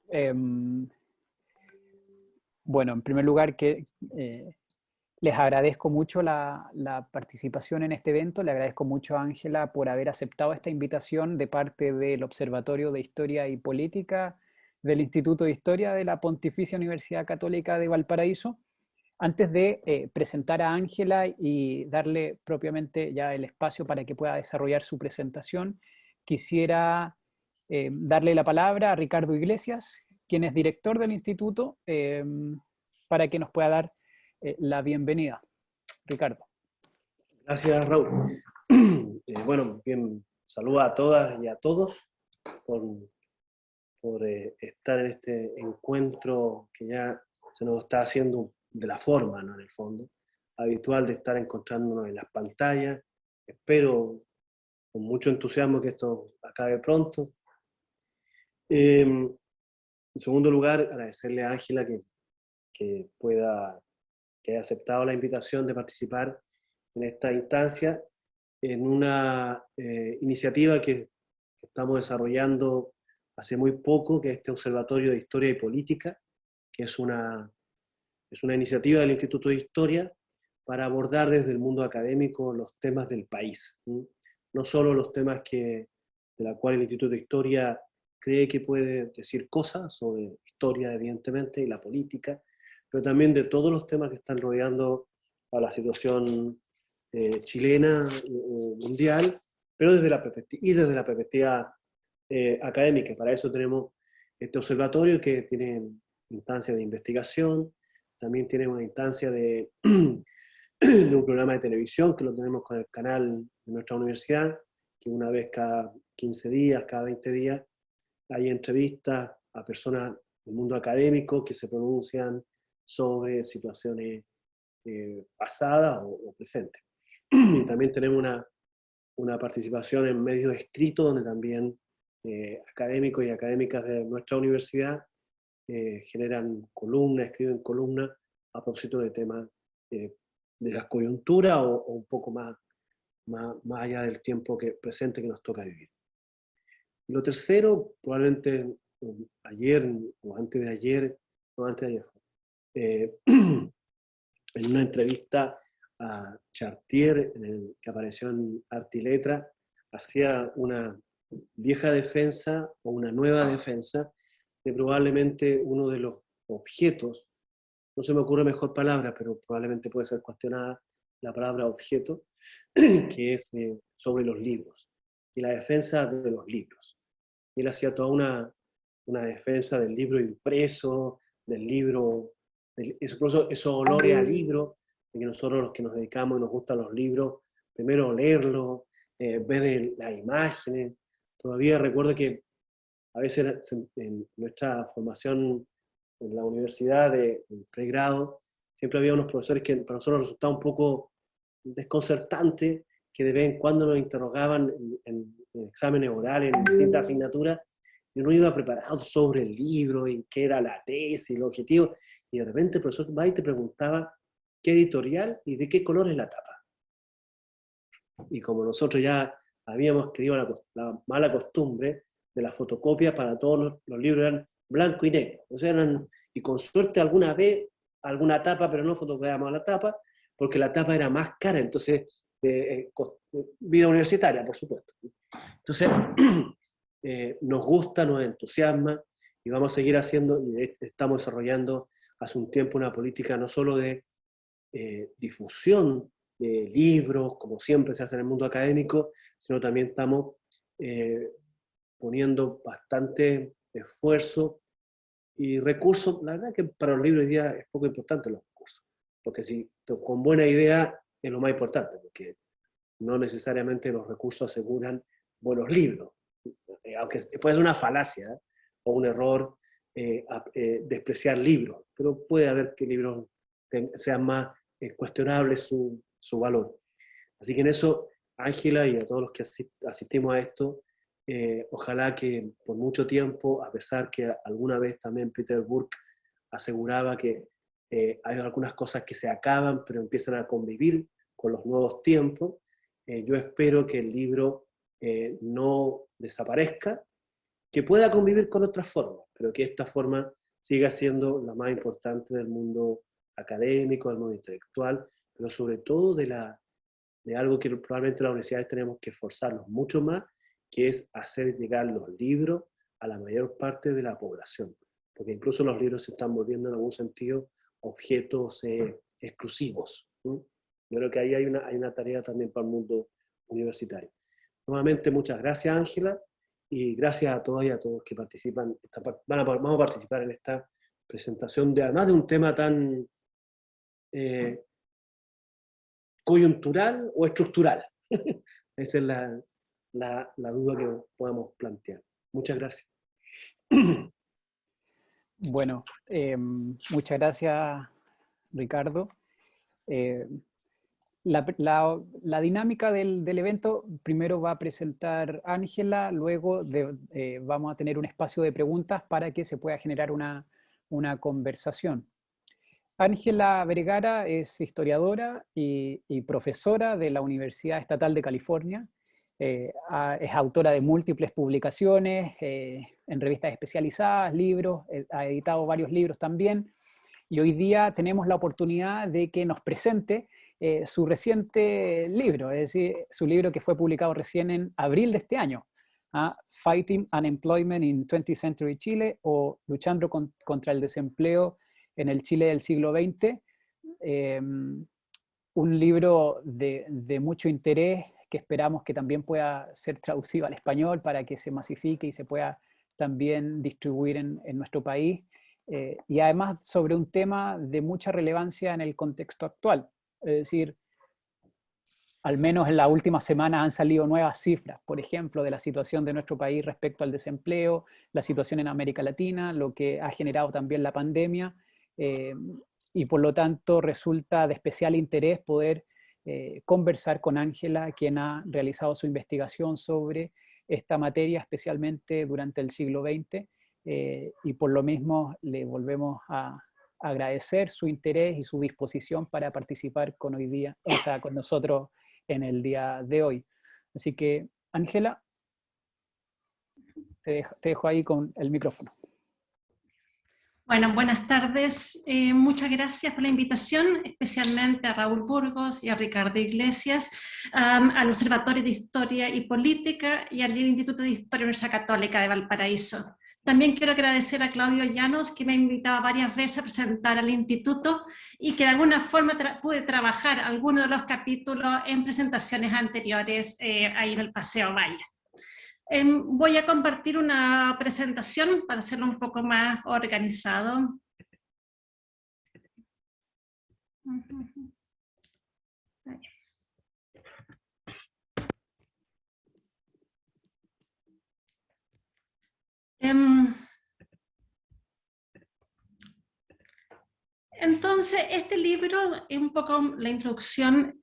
Em, bueno, en primer lugar, les agradezco mucho la participación en este evento. Le agradezco mucho a Ángela por haber aceptado esta invitación de parte del Observatorio de Historia y Política del Instituto de Historia de la Pontificia Universidad Católica de Valparaíso. Antes de presentar a Ángela y darle propiamente ya el espacio para que pueda desarrollar su presentación, quisiera darle la palabra a Ricardo Iglesias, quien es director del instituto, para que nos pueda dar la bienvenida. Ricardo. Gracias, Raúl. Bueno, bien, saludo a todas y a todos por estar en este encuentro que ya se nos está haciendo de la forma, ¿no? En el fondo, habitual de estar encontrándonos en las pantallas. Espero con mucho entusiasmo que esto acabe pronto. En segundo lugar, agradecerle a Ángela que haya aceptado la invitación de participar en esta instancia, en una iniciativa que estamos desarrollando hace muy poco, que es este Observatorio de Historia y Política, que es una iniciativa del Instituto de Historia para abordar desde el mundo académico los temas del país. No solo los temas de la cual el Instituto de Historia cree que puede decir cosas sobre historia, evidentemente, y la política, pero también de todos los temas que están rodeando a la situación chilena o mundial, pero desde la perspectiva académica. Para eso tenemos este observatorio que tiene instancias de investigación, también tiene una instancia de un programa de televisión que lo tenemos con el canal de nuestra universidad, que una vez cada 15 días, cada 20 días, hay entrevistas a personas del mundo académico que se pronuncian sobre situaciones pasadas o presentes. Y también tenemos una participación en medios escritos, donde también académicos y académicas de nuestra universidad generan columnas, escriben columnas a propósito de temas de la coyuntura o un poco más allá del tiempo presente que nos toca vivir. Y lo tercero, probablemente ayer o antes de ayer, no antes de ayer, en una entrevista a Chartier, que apareció en Arte y Letra, hacía una vieja defensa o una nueva defensa de probablemente uno de los objetos, no se me ocurre mejor palabra, pero probablemente puede ser cuestionada la palabra objeto, que es sobre los libros, y la defensa de los libros. Él hacía toda una defensa del libro impreso, del libro, esos olores a libro, de que nosotros los que nos dedicamos y nos gustan los libros, primero leerlos, ver las imágenes. Todavía recuerdo que a veces en nuestra formación en la universidad de pregrado, siempre había unos profesores que para nosotros resultaba un poco desconcertante, que de vez en cuando nos interrogaban en exámenes orales, en distintas asignaturas, y uno iba preparado sobre el libro, y qué era la tesis, el objetivo, y de repente el profesor va y te preguntaba qué editorial y de qué color es la tapa. Y como nosotros ya habíamos adquirido la mala costumbre de la fotocopia, para todos los libros eran blanco y negro. O sea, y con suerte alguna vez, alguna tapa, pero no fotocopiábamos la tapa, porque la tapa era más cara, entonces, vida universitaria, por supuesto. Entonces, nos gusta, nos entusiasma, y vamos a seguir haciendo, y estamos desarrollando hace un tiempo una política no solo de difusión de libros, como siempre se hace en el mundo académico, sino también estamos poniendo bastante esfuerzo y recursos. La verdad que para los libros hoy día es poco importante los recursos, porque si con buena idea es lo más importante, porque no necesariamente los recursos aseguran buenos libros, aunque puede ser una falacia o un error despreciar libros, pero puede haber que libros sean más cuestionables su valor. Así que en eso, Ángela y a todos los que asistimos a esto, ojalá que por mucho tiempo, a pesar que alguna vez también Peter Burke aseguraba que hay algunas cosas que se acaban, pero empiezan a convivir con los nuevos tiempos, yo espero que el libro no desaparezca, que pueda convivir con otras formas, pero que esta forma siga siendo la más importante del mundo académico, del mundo intelectual, pero sobre todo de algo que probablemente las universidades tenemos que esforzarnos mucho más, que es hacer llegar los libros a la mayor parte de la población, porque incluso los libros se están volviendo en algún sentido objetos exclusivos. Yo creo que ahí hay una tarea también para el mundo universitario. Nuevamente, muchas gracias, Ángela, y gracias a todas y a todos que participan. Vamos a participar en esta presentación, además de un tema tan coyuntural o estructural. Esa es la duda que podamos plantear. Muchas gracias. Bueno, muchas gracias, Ricardo. La dinámica del evento, primero va a presentar Ángela, luego vamos a tener un espacio de preguntas para que se pueda generar una conversación. Ángela Vergara es historiadora y profesora de la Universidad Estatal de California. Es autora de múltiples publicaciones en revistas especializadas, libros, ha editado varios libros también, y hoy día tenemos la oportunidad de que nos presente su reciente libro, es decir, su libro que fue publicado recién en abril de este año, Fighting Unemployment in 20th Century Chile, o Luchando contra el desempleo en el Chile del siglo XX, un libro de mucho interés que esperamos que también pueda ser traducido al español para que se masifique y se pueda también distribuir en nuestro país, y además sobre un tema de mucha relevancia en el contexto actual. Es decir, al menos en la última semana han salido nuevas cifras, por ejemplo, de la situación de nuestro país respecto al desempleo, la situación en América Latina, lo que ha generado también la pandemia, y por lo tanto resulta de especial interés poder conversar con Ángela, quien ha realizado su investigación sobre esta materia, especialmente durante el siglo XX, y por lo mismo le volvemos a agradecer su interés y su disposición para participar con nosotros en el día de hoy. Así que, Ángela, te dejo ahí con el micrófono. Bueno, buenas tardes. Muchas gracias por la invitación, especialmente a Raúl Burgos y a Ricardo Iglesias, al Observatorio de Historia y Política y al Instituto de Historia de la Universidad Católica de Valparaíso. También quiero agradecer a Claudio Llanos, que me ha invitado varias veces a presentar al instituto y que de alguna forma pude trabajar algunos de los capítulos en presentaciones anteriores ahí en el Paseo Valle. Voy a compartir una presentación para hacerlo un poco más organizado. Entonces, este libro, un poco la introducción,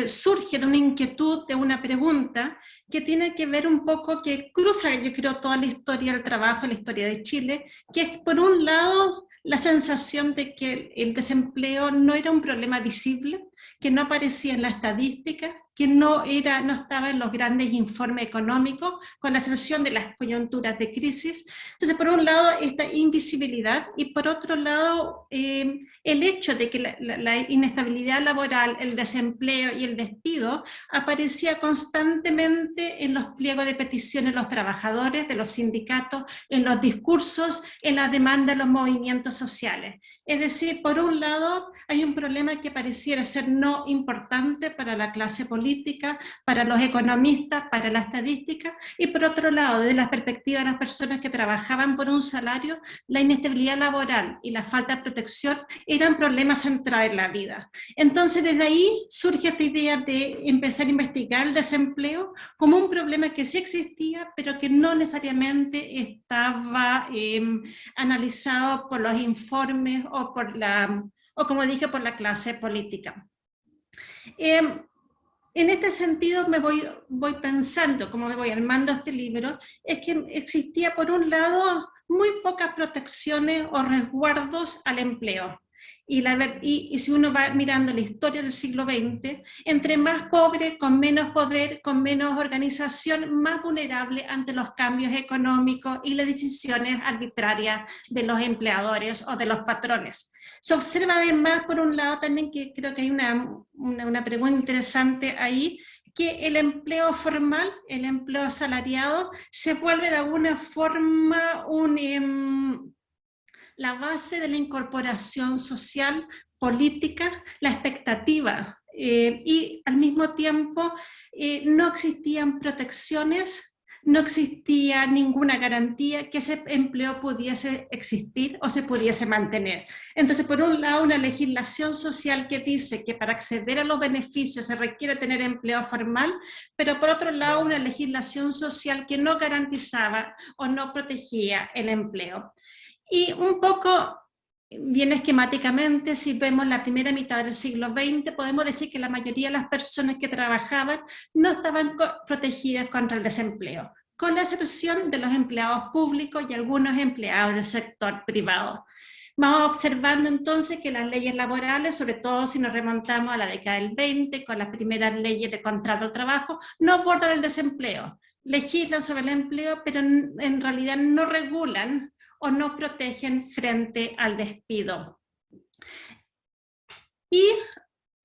surge de una inquietud, de una pregunta, que tiene que ver un poco, que cruza, yo creo, toda la historia del trabajo, la historia de Chile, que es, por un lado, la sensación de que el desempleo no era un problema visible, que no aparecía en la estadística, que no estaba en los grandes informes económicos, con la excepción de las coyunturas de crisis. Entonces, por un lado, esta invisibilidad, y por otro lado, el hecho de que la inestabilidad laboral, el desempleo y el despido aparecía constantemente en los pliegos de peticiones de los trabajadores, de los sindicatos, en los discursos, en la demanda de los movimientos sociales. Es decir, por un lado, hay un problema que pareciera ser no importante para la clase política, para los economistas, para la estadística, y por otro lado, desde la perspectiva de las personas que trabajaban por un salario, la inestabilidad laboral y la falta de protección eran problemas centrales en la vida. Entonces, desde ahí surge esta idea de empezar a investigar el desempleo como un problema que sí existía, pero que no necesariamente estaba analizado por los informes o como dije, por la clase política. En este sentido me voy pensando, como me voy armando este libro, es que existía por un lado muy pocas protecciones o resguardos al empleo. Y si uno va mirando la historia del siglo XX, entre más pobre, con menos poder, con menos organización, más vulnerable ante los cambios económicos y las decisiones arbitrarias de los empleadores o de los patrones. Se observa además, por un lado, también que creo que hay una pregunta interesante ahí, que el empleo formal, el empleo asalariado, se vuelve de alguna forma la base de la incorporación social, política, la expectativa. Y al mismo tiempo no existían protecciones, no existía ninguna garantía que ese empleo pudiese existir o se pudiese mantener. Entonces, por un lado, una legislación social que dice que para acceder a los beneficios se requiere tener empleo formal, pero por otro lado, una legislación social que no garantizaba o no protegía el empleo. Y un poco, bien esquemáticamente, si vemos la primera mitad del siglo XX, podemos decir que la mayoría de las personas que trabajaban no estaban protegidas contra el desempleo, con la excepción de los empleados públicos y algunos empleados del sector privado. Vamos observando entonces que las leyes laborales, sobre todo si nos remontamos a la década del 20, con las primeras leyes de contrato de trabajo, no abordan el desempleo, legislan sobre el empleo, pero en realidad no regulan o no protegen frente al despido. Y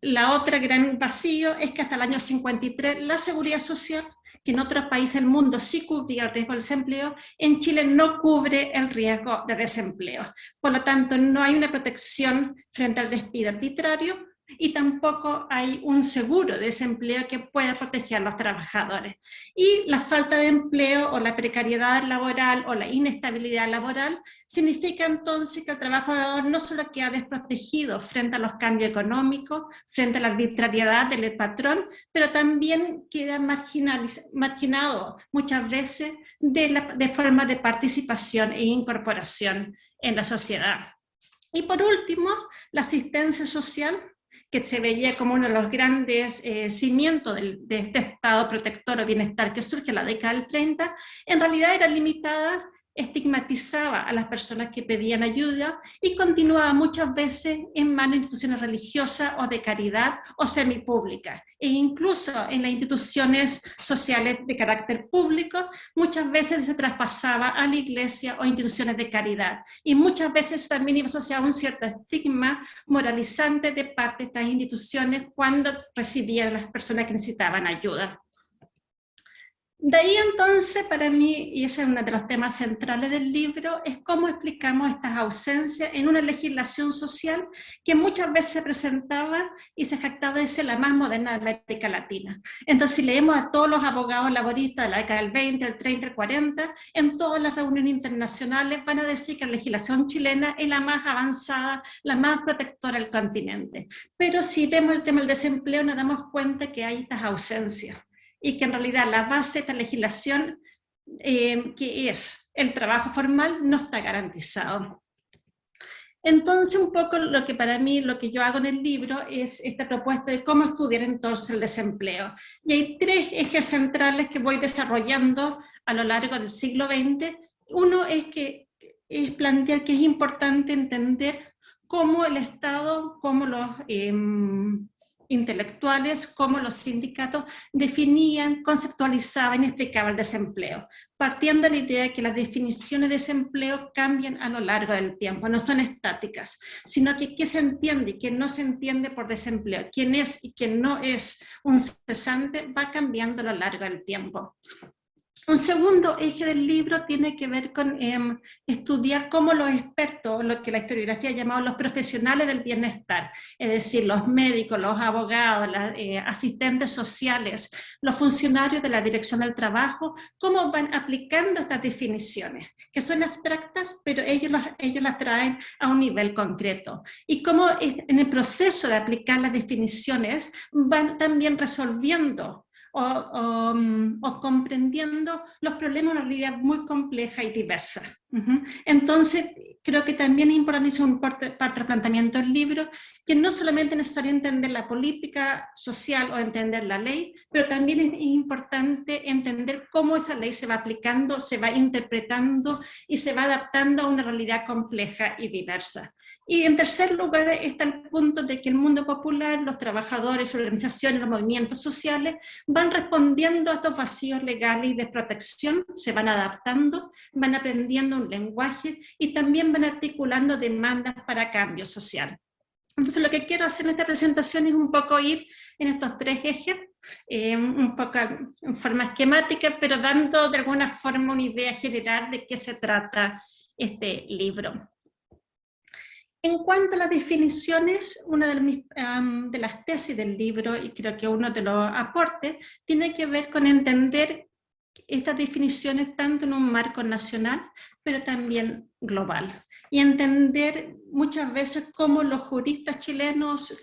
la otra gran vacío es que hasta el año 53 la seguridad social, que en otros países del mundo sí cubría el riesgo de desempleo, en Chile no cubre el riesgo de desempleo. Por lo tanto, no hay una protección frente al despido arbitrario y tampoco hay un seguro de desempleo que pueda proteger a los trabajadores. Y la falta de empleo o la precariedad laboral o la inestabilidad laboral significa entonces que el trabajador no solo queda desprotegido frente a los cambios económicos, frente a la arbitrariedad del patrón, pero también queda marginado muchas veces de forma de participación e incorporación en la sociedad. Y por último, la asistencia social, que se veía como uno de los grandes cimientos de este estado protector o bienestar que surge en la década del 30, en realidad era limitada, estigmatizaba a las personas que pedían ayuda y continuaba muchas veces en manos de instituciones religiosas o de caridad o semipúblicas. E incluso en las instituciones sociales de carácter público, muchas veces se traspasaba a la iglesia o instituciones de caridad. Y muchas veces también iba asociado a un cierto estigma moralizante de parte de estas instituciones cuando recibían a las personas que necesitaban ayuda. De ahí entonces, para mí, y ese es uno de los temas centrales del libro, es cómo explicamos estas ausencias en una legislación social que muchas veces se presentaba y se jactaba de ser la más moderna de América Latina. Entonces, si leemos a todos los abogados laboristas de la década del 20, el 30, el 40, en todas las reuniones internacionales van a decir que la legislación chilena es la más avanzada, la más protectora del continente. Pero si vemos el tema del desempleo, nos damos cuenta que hay estas ausencias. Y que en realidad la base de esta legislación, que es el trabajo formal, no está garantizado. Entonces, un poco lo que para mí, lo que yo hago en el libro es esta propuesta de cómo estudiar entonces el desempleo. Y hay tres ejes centrales que voy desarrollando a lo largo del siglo XX. Uno es plantear que es importante entender cómo el Estado, cómo los intelectuales, como los sindicatos definían, conceptualizaban y explicaban el desempleo, partiendo de la idea de que las definiciones de desempleo cambian a lo largo del tiempo, no son estáticas, sino que qué se entiende y qué no se entiende por desempleo, quién es y quién no es un cesante, va cambiando a lo largo del tiempo. Un segundo eje del libro tiene que ver con estudiar cómo los expertos, lo que la historiografía ha llamado los profesionales del bienestar, es decir, los médicos, los abogados, los asistentes sociales, los funcionarios de la dirección del trabajo, cómo van aplicando estas definiciones, que son abstractas, pero ellos las traen a un nivel concreto. Y cómo en el proceso de aplicar las definiciones van también resolviendo o comprendiendo los problemas de una realidad muy compleja y diversa. Entonces, creo que también es importante, hizo un parte del planteamiento del libro, que no solamente es necesario entender la política social o entender la ley, pero también es importante entender cómo esa ley se va aplicando, se va interpretando y se va adaptando a una realidad compleja y diversa. Y en tercer lugar está el punto de que el mundo popular, los trabajadores, organizaciones, los movimientos sociales van respondiendo a estos vacíos legales y de protección, se van adaptando, van aprendiendo un lenguaje y también van articulando demandas para cambio social. Entonces lo que quiero hacer en esta presentación es un poco ir en estos tres ejes, un poco en forma esquemática, pero dando de alguna forma una idea general de qué se trata este libro. En cuanto a las definiciones, una de las tesis del libro, y creo que uno de los aportes, tiene que ver con entender estas definiciones tanto en un marco nacional, pero también global. Y entender muchas veces cómo los juristas chilenos,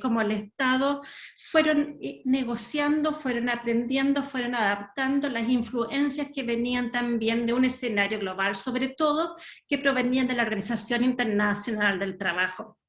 como el Estado, fueron negociando, fueron aprendiendo, fueron adaptando las influencias que venían también de un escenario global, sobre todo que provenían de la Organización Internacional del Trabajo.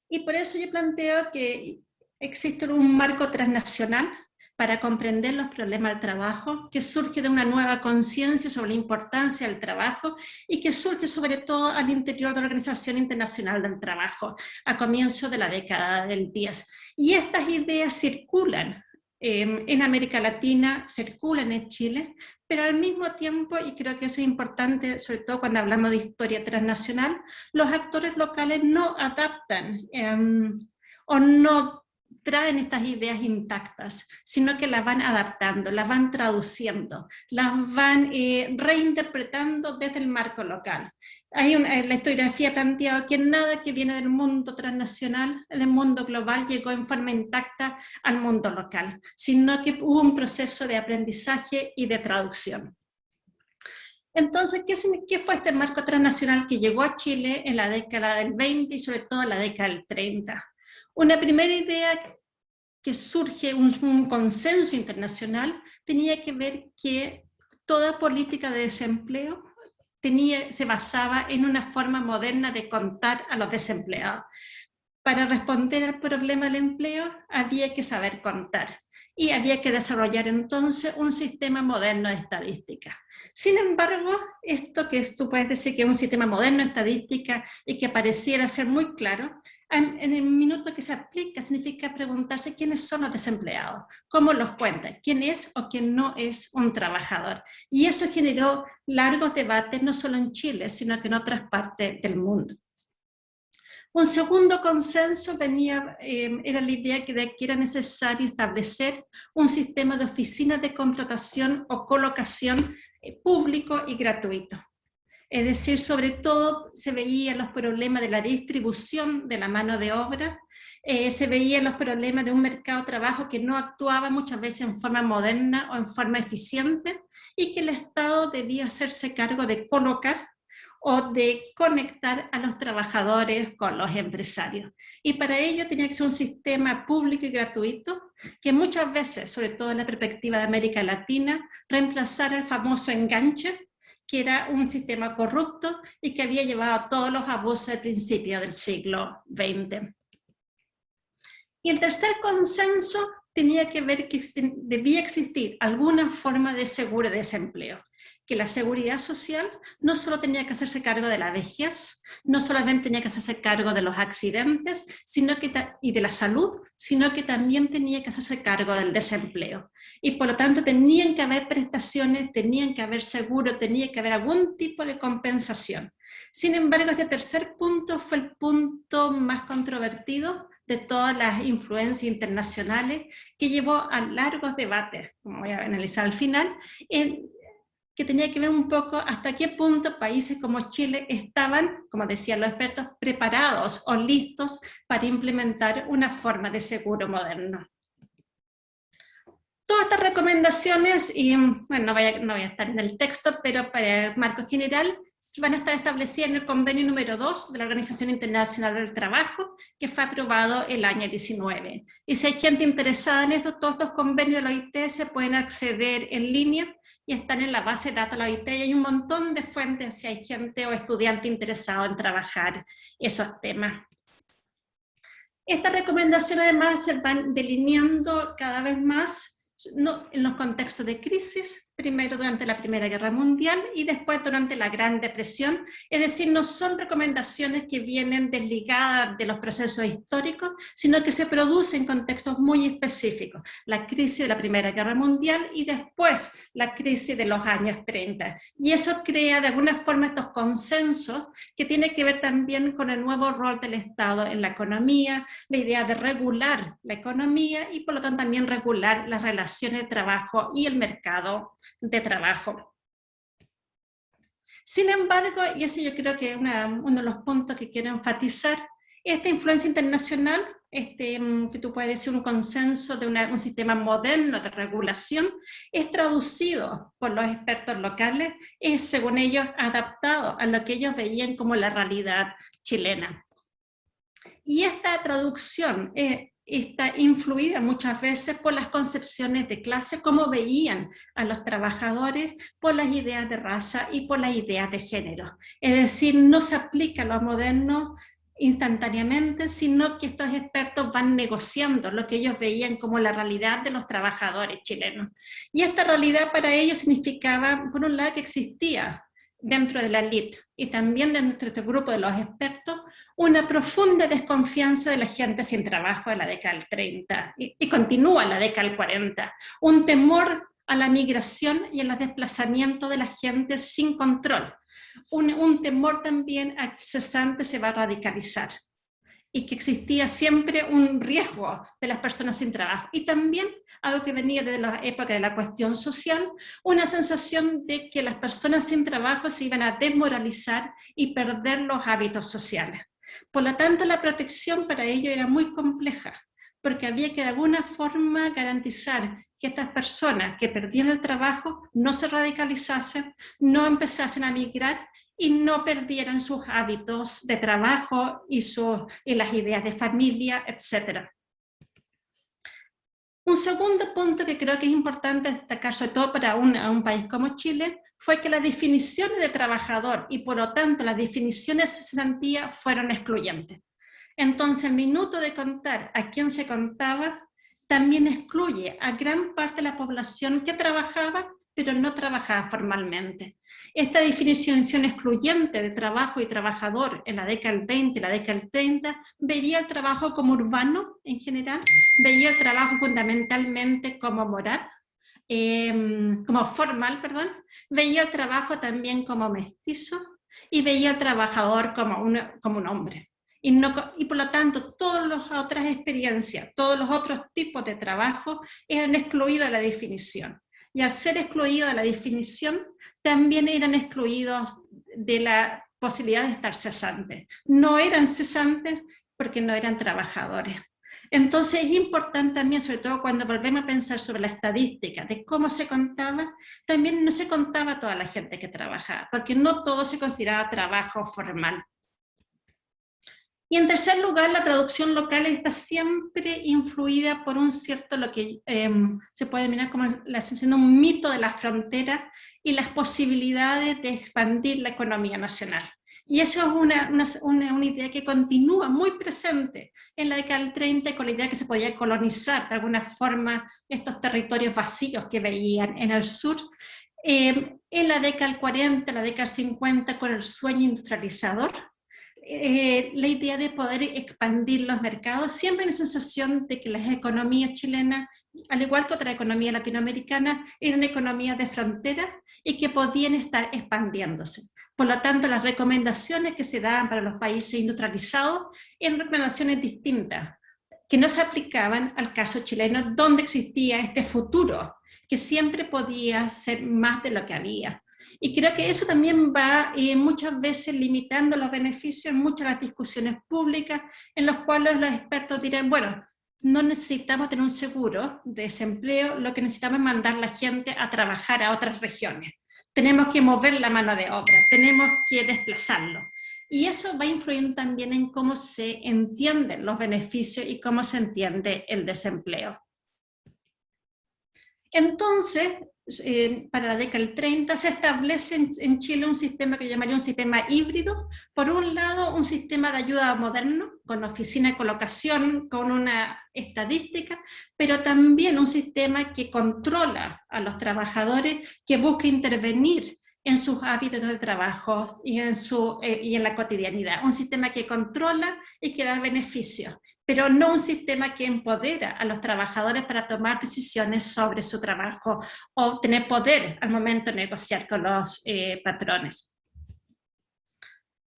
Y por eso yo planteo que existe un marco transnacional para comprender los problemas del trabajo, que surge de una nueva conciencia sobre la importancia del trabajo y que surge sobre todo al interior de la Organización Internacional del Trabajo, a comienzos de la década del 10. Y estas ideas circulan en América Latina, circulan en Chile, pero al mismo tiempo, y creo que eso es importante, sobre todo cuando hablamos de historia transnacional, los actores locales no adaptan o no traen estas ideas intactas, sino que las van adaptando, las van traduciendo, las van reinterpretando desde el marco local. La historiografía ha planteado que nada que viene del mundo transnacional, del mundo global, llegó en forma intacta al mundo local, sino que hubo un proceso de aprendizaje y de traducción. Entonces, ¿qué fue este marco transnacional que llegó a Chile en la década del 20 y sobre todo en la década del 30? Una primera idea que surge, un consenso internacional, tenía que ver que toda política de desempleo se basaba en una forma moderna de contar a los desempleados. Para responder al problema del empleo había que saber contar y había que desarrollar entonces un sistema moderno de estadística. Sin embargo, esto que tú puedes decir que es un sistema moderno de estadística y que pareciera ser muy claro, en el minuto que se aplica significa preguntarse quiénes son los desempleados, cómo los cuentan, quién es o quién no es un trabajador. Y eso generó largos debates no solo en Chile, sino que en otras partes del mundo. Un segundo consenso era la idea de que era necesario establecer un sistema de oficinas de contratación o colocación público y gratuito. Es decir, sobre todo se veían los problemas de la distribución de la mano de obra, se veían los problemas de un mercado de trabajo que no actuaba muchas veces en forma moderna o en forma eficiente, y que el Estado debía hacerse cargo de colocar o de conectar a los trabajadores con los empresarios. Y para ello tenía que ser un sistema público y gratuito que muchas veces, sobre todo en la perspectiva de América Latina, reemplazara el famoso enganche, que era un sistema corrupto y que había llevado a todos los abusos del principio del siglo XX. Y el tercer consenso tenía que ver que debía existir alguna forma de seguro de desempleo, que la seguridad social no solo tenía que hacerse cargo de la vejez, no solamente tenía que hacerse cargo de los accidentes y de la salud, sino que también tenía que hacerse cargo del desempleo. Y por lo tanto tenían que haber prestaciones, tenían que haber seguro, tenía que haber algún tipo de compensación. Sin embargo, este tercer punto fue el punto más controvertido de todas las influencias internacionales, que llevó a largos debates, como voy a analizar al final, que tenía que ver un poco hasta qué punto países como Chile estaban, como decían los expertos, preparados o listos para implementar una forma de seguro moderno. Todas estas recomendaciones, y bueno, no voy a estar en el texto, pero para el marco general, van a estar establecidas en el convenio número 2 de la Organización Internacional del Trabajo, que fue aprobado el año 19. Y si hay gente interesada en esto, todos estos convenios de la OIT se pueden acceder en línea, y están en la base de datos de la OIT, y hay un montón de fuentes si hay gente o estudiante interesado en trabajar esos temas. Estas recomendaciones además se van delineando cada vez más en los contextos de crisis, primero durante la Primera Guerra Mundial y después durante la Gran Depresión, es decir, no son recomendaciones que vienen desligadas de los procesos históricos, sino que se producen en contextos muy específicos, la crisis de la Primera Guerra Mundial y después la crisis de los años 30, y eso crea de alguna forma estos consensos que tienen que ver también con el nuevo rol del Estado en la economía, la idea de regular la economía y por lo tanto también regular las relaciones de trabajo y el mercado de trabajo. Sin embargo, y eso yo creo que es uno de los puntos que quiero enfatizar, esta influencia internacional, que tú puedes decir un consenso de un sistema moderno de regulación, es traducido por los expertos locales, es según ellos adaptado a lo que ellos veían como la realidad chilena. Y esta traducción está influida muchas veces por las concepciones de clase, cómo veían a los trabajadores, por las ideas de raza y por las ideas de género. Es decir, no se aplica a lo moderno instantáneamente, sino que estos expertos van negociando lo que ellos veían como la realidad de los trabajadores chilenos. Y esta realidad para ellos significaba, por un lado, que existía dentro de la élite y también dentro de este grupo de los expertos, una profunda desconfianza de la gente sin trabajo de la década del 30 y continúa en la década del 40, un temor a la migración y a los desplazamientos de la gente sin control, un temor también a que el cesante se va a radicalizar y que existía siempre un riesgo de las personas sin trabajo. Y también algo que venía desde la época de la cuestión social, una sensación de que las personas sin trabajo se iban a desmoralizar y perder los hábitos sociales. Por lo tanto, la protección para ello era muy compleja, porque había que de alguna forma garantizar que estas personas que perdían el trabajo no se radicalizasen, no empezasen a migrar y no perdieran sus hábitos de trabajo y las ideas de familia, etc. Un segundo punto que creo que es importante destacar, sobre todo para un país como Chile, fue que las definiciones de trabajador y por lo tanto las definiciones de cesantía fueron excluyentes. Entonces el minuto de contar a quién se contaba también excluye a gran parte de la población que trabajaba pero no trabajaba formalmente. Esta definición excluyente de trabajo y trabajador en la década del 20 y la década del 30 veía el trabajo como urbano en general, veía el trabajo fundamentalmente como moral, como formal, perdón, veía el trabajo también como mestizo y veía al trabajador como un hombre. Y por lo tanto, todas las otras experiencias, todos los otros tipos de trabajo eran excluidos de la definición. Y al ser excluidos de la definición, también eran excluidos de la posibilidad de estar cesantes. No eran cesantes porque no eran trabajadores. Entonces es importante también, sobre todo cuando volvemos a pensar sobre la estadística, de cómo se contaba, también no se contaba toda la gente que trabajaba, porque no todo se consideraba trabajo formal. Y en tercer lugar, la traducción local está siempre influida por un cierto, lo que se puede denominar como la sensación de un mito de la frontera y las posibilidades de expandir la economía nacional. Y eso es una idea que continúa muy presente en la década del 30 con la idea que se podía colonizar de alguna forma estos territorios vacíos que veían en el sur. En la década del 40, la década del 50 con el sueño industrializador, la idea de poder expandir los mercados, siempre hay una sensación de que las economías chilenas, al igual que otras economías latinoamericanas, eran economías de frontera y que podían estar expandiéndose. Por lo tanto, las recomendaciones que se daban para los países industrializados eran recomendaciones distintas, que no se aplicaban al caso chileno, donde existía este futuro, que siempre podía ser más de lo que había. Y creo que eso también va muchas veces limitando los beneficios en muchas de las discusiones públicas, en las cuales los expertos dirán, bueno, no necesitamos tener un seguro de desempleo, lo que necesitamos es mandar a la gente a trabajar a otras regiones. Tenemos que mover la mano de obra, tenemos que desplazarlo. Y eso va influyendo también en cómo se entienden los beneficios y cómo se entiende el desempleo. Entonces, para la década del 30, se establece en Chile un sistema que llamaría un sistema híbrido. Por un lado, un sistema de ayuda moderno, con oficina de colocación, con una estadística, pero también un sistema que controla a los trabajadores, que busca intervenir en sus hábitos de trabajo y en la cotidianidad. Un sistema que controla y que da beneficios, pero no un sistema que empodera a los trabajadores para tomar decisiones sobre su trabajo o tener poder al momento de negociar con los patrones.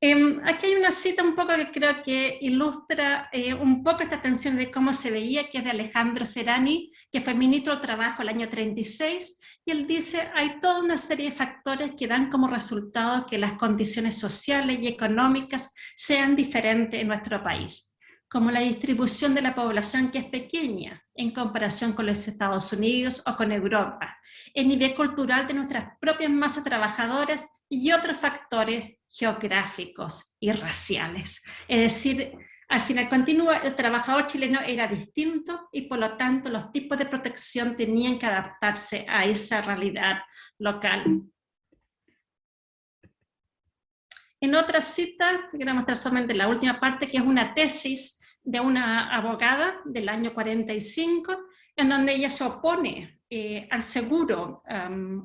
Aquí hay una cita un poco que creo que ilustra un poco esta tensión de cómo se veía, que es de Alejandro Serani, que fue ministro de Trabajo el año 36, y él dice: hay toda una serie de factores que dan como resultado que las condiciones sociales y económicas sean diferentes en nuestro país, como la distribución de la población, que es pequeña en comparación con los Estados Unidos o con Europa, el nivel cultural de nuestras propias masas trabajadoras y otros factores geográficos y raciales. Es decir, al final continúa, el trabajador chileno era distinto y por lo tanto los tipos de protección tenían que adaptarse a esa realidad local. En otra cita, quiero mostrar solamente la última parte, que es una tesis de una abogada del año 45, en donde ella se opone al seguro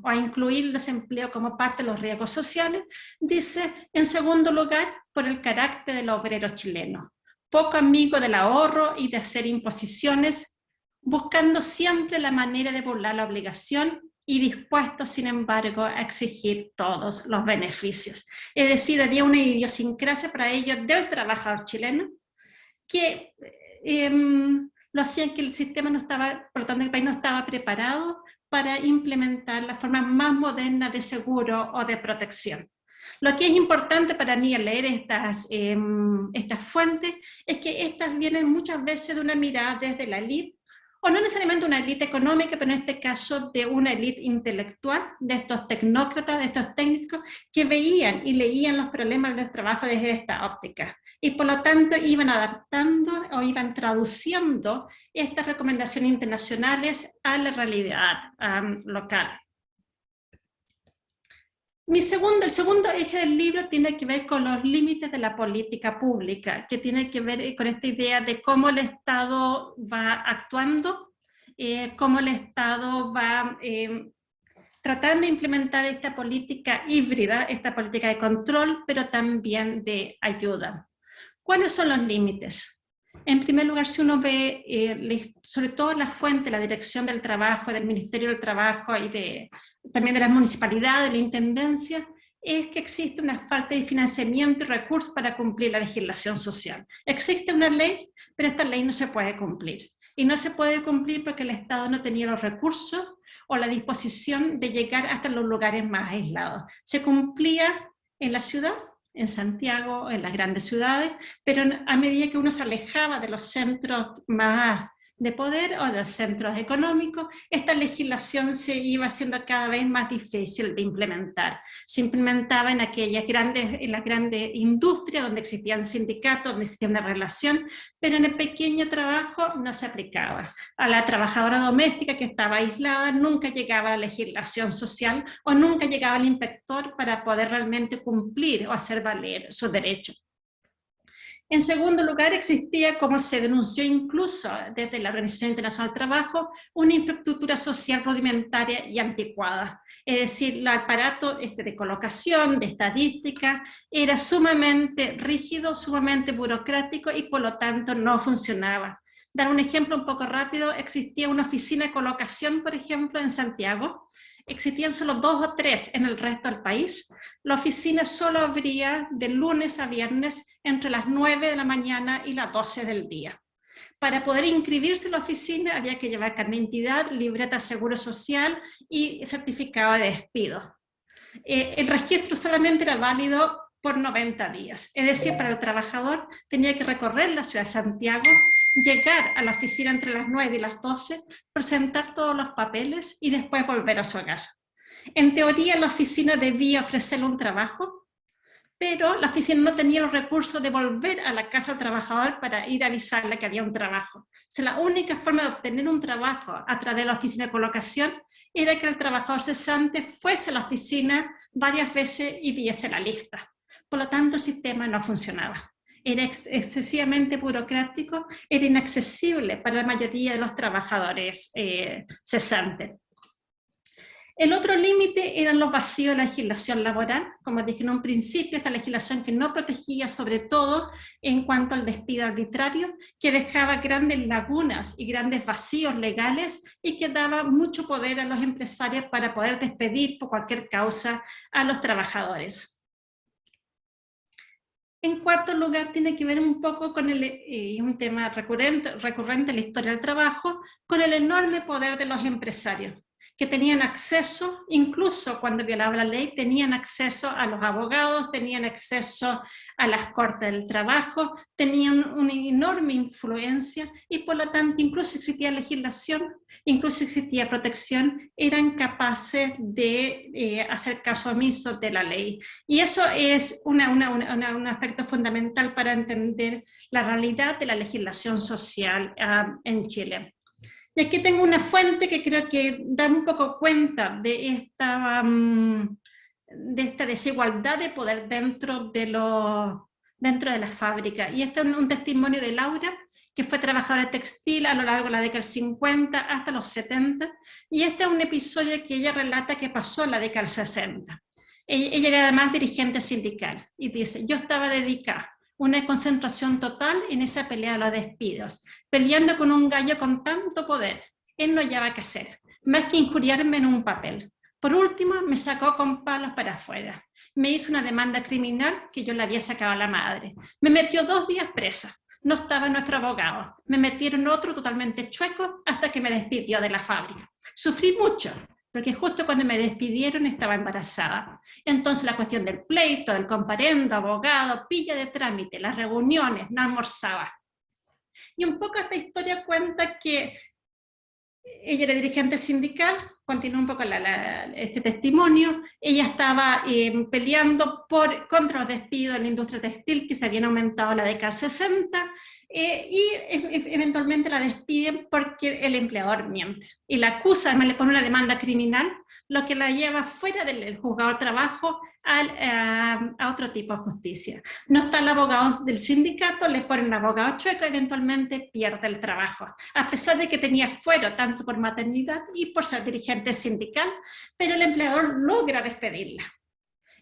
o a incluir el desempleo como parte de los riesgos sociales. Dice, en segundo lugar, por el carácter del obrero chileno, poco amigo del ahorro y de hacer imposiciones, buscando siempre la manera de burlar la obligación y dispuesto, sin embargo, a exigir todos los beneficios. Es decir, había una idiosincrasia para ellos del trabajador chileno que lo hacían que el sistema no estaba, por lo tanto el país no estaba preparado para implementar la forma más moderna de seguro o de protección. Lo que es importante para mí al leer estas fuentes es que estas vienen muchas veces de una mirada desde la élite, o no necesariamente una élite económica, pero en este caso de una élite intelectual, de estos tecnócratas, de estos técnicos, que veían y leían los problemas del trabajo desde esta óptica. Y por lo tanto iban adaptando o iban traduciendo estas recomendaciones internacionales a la realidad local. El segundo eje del libro tiene que ver con los límites de la política pública, que tiene que ver con esta idea de cómo el Estado va actuando, cómo el Estado va tratando de implementar esta política híbrida, esta política de control, pero también de ayuda. ¿Cuáles son los límites? En primer lugar, si uno ve, sobre todo la fuente, la Dirección del Trabajo, del Ministerio del Trabajo y también de las municipalidades, de la Intendencia, es que existe una falta de financiamiento y recursos para cumplir la legislación social. Existe una ley, pero esta ley no se puede cumplir. Y no se puede cumplir porque el Estado no tenía los recursos o la disposición de llegar hasta los lugares más aislados. Se cumplía en la ciudad, en Santiago, en las grandes ciudades, pero a medida que uno se alejaba de los centros más de poder o de los centros económicos, esta legislación se iba haciendo cada vez más difícil de implementar. Se implementaba en las grandes industrias donde existían sindicatos, donde existía una relación, pero en el pequeño trabajo no se aplicaba. A la trabajadora doméstica que estaba aislada nunca llegaba la legislación social o nunca llegaba el inspector para poder realmente cumplir o hacer valer sus derechos. En segundo lugar, existía, como se denunció incluso desde la Organización Internacional del Trabajo, una infraestructura social rudimentaria y anticuada. Es decir, el aparato de colocación, de estadística, era sumamente rígido, sumamente burocrático y por lo tanto no funcionaba. Dar un ejemplo un poco rápido, existía una oficina de colocación, por ejemplo, en Santiago. Existían solo 2 o 3 en el resto del país. La oficina solo abría de lunes a viernes entre las 9 de la mañana y las 12 del día. Para poder inscribirse en la oficina había que llevar carnet de identidad, libreta de seguro social y certificado de despido. El registro solamente era válido por 90 días. Es decir, para el trabajador tenía que recorrer la ciudad de Santiago, llegar a la oficina entre las 9 y las 12, presentar todos los papeles y después volver a su hogar. En teoría, la oficina debía ofrecerle un trabajo, pero la oficina no tenía los recursos de volver a la casa del trabajador para ir a avisarle que había un trabajo. O sea, la única forma de obtener un trabajo a través de la oficina de colocación era que el trabajador cesante fuese a la oficina varias veces y viese la lista. Por lo tanto, el sistema no funcionaba. Era excesivamente burocrático, era inaccesible para la mayoría de los trabajadores cesantes. El otro límite eran los vacíos de la legislación laboral, como dije en un principio, esta legislación que no protegía sobre todo en cuanto al despido arbitrario, que dejaba grandes lagunas y grandes vacíos legales y que daba mucho poder a los empresarios para poder despedir por cualquier causa a los trabajadores. En cuarto lugar, tiene que ver un poco con un tema recurrente en la historia del trabajo, con el enorme poder de los empresarios, que tenían acceso, incluso cuando violaba la ley, tenían acceso a los abogados, tenían acceso a las cortes del trabajo, tenían una enorme influencia y por lo tanto incluso existía legislación, incluso existía protección, eran capaces de hacer caso omiso de la ley. Y eso es un aspecto fundamental para entender la realidad de la legislación social en Chile. Y aquí tengo una fuente que creo que da un poco cuenta de esta desigualdad de poder dentro de la fábrica. Y este es un testimonio de Laura, que fue trabajadora textil a lo largo de la década del 50 hasta los 70. Y este es un episodio que ella relata que pasó en la década del 60. Ella era además dirigente sindical y dice, yo estaba dedicada una concentración total en esa pelea de los despidos, peleando con un gallo con tanto poder. Él no hallaba qué hacer, más que injuriarme en un papel. Por último, me sacó con palos para afuera. Me hizo una demanda criminal que yo le había sacado a la madre. Me metió 2 días presa. No estaba nuestro abogado. Me metieron otro totalmente chueco hasta que me despidió de la fábrica. Sufrí mucho, porque justo cuando me despidieron estaba embarazada. Entonces la cuestión del pleito, del comparendo, abogado, pilla de trámite, las reuniones, no almorzaba. Y un poco esta historia cuenta que ella era dirigente sindical, continúa un poco este testimonio, ella estaba peleando contra los despidos en la industria textil que se habían aumentado en la década del 60, y eventualmente la despiden porque el empleador miente. Y la acusa, además le pone una demanda criminal, lo que la lleva fuera del juzgado de trabajo a otro tipo de justicia. No está el abogado del sindicato, le ponen un abogado chueco, eventualmente pierde el trabajo, a pesar de que tenía fuero tanto por maternidad y por ser dirigente sindical, pero el empleador logra despedirla.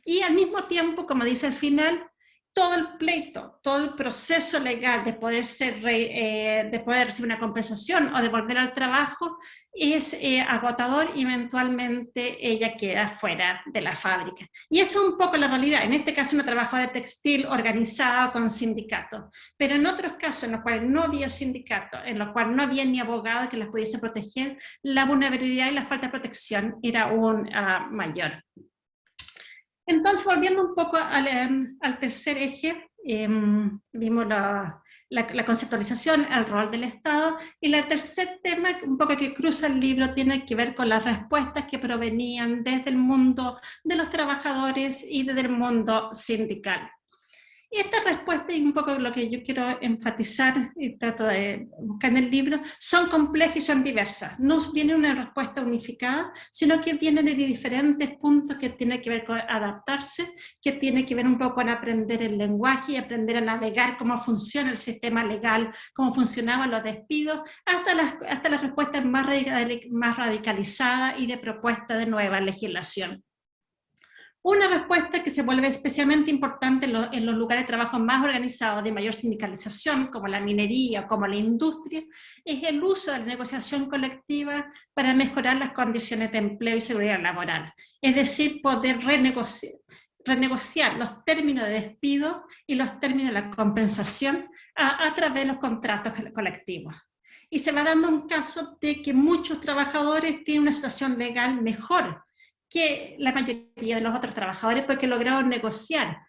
Y al mismo tiempo, como dice al final, todo el pleito, todo el proceso legal de poder recibir una compensación o de volver al trabajo es agotador y eventualmente ella queda fuera de la fábrica. Y eso es un poco la realidad. En este caso una trabajadora textil organizada con sindicato, pero en otros casos en los cuales no había sindicato, en los cuales no había ni abogado que las pudiese proteger, la vulnerabilidad y la falta de protección era aún mayor. Entonces, volviendo un poco al tercer eje, vimos la conceptualización, el rol del Estado, y el tercer tema, un poco que cruza el libro, tiene que ver con las respuestas que provenían desde el mundo de los trabajadores y desde el mundo sindical. Y esta respuesta, y un poco lo que yo quiero enfatizar y trato de buscar en el libro, son complejas y son diversas. No viene una respuesta unificada, sino que viene de diferentes puntos que tienen que ver con adaptarse, que tiene que ver un poco con aprender el lenguaje y aprender a navegar cómo funciona el sistema legal, cómo funcionaban los despidos, hasta las respuestas más radicalizadas y de propuesta de nueva legislación. Una respuesta que se vuelve especialmente importante en los lugares de trabajo más organizados de mayor sindicalización, como la minería o como la industria, es el uso de la negociación colectiva para mejorar las condiciones de empleo y seguridad laboral. Es decir, poder renegociar los términos de despido y los términos de la compensación a través de los contratos colectivos. Y se va dando un caso de que muchos trabajadores tienen una situación legal mejor que la mayoría de los otros trabajadores porque lograron negociar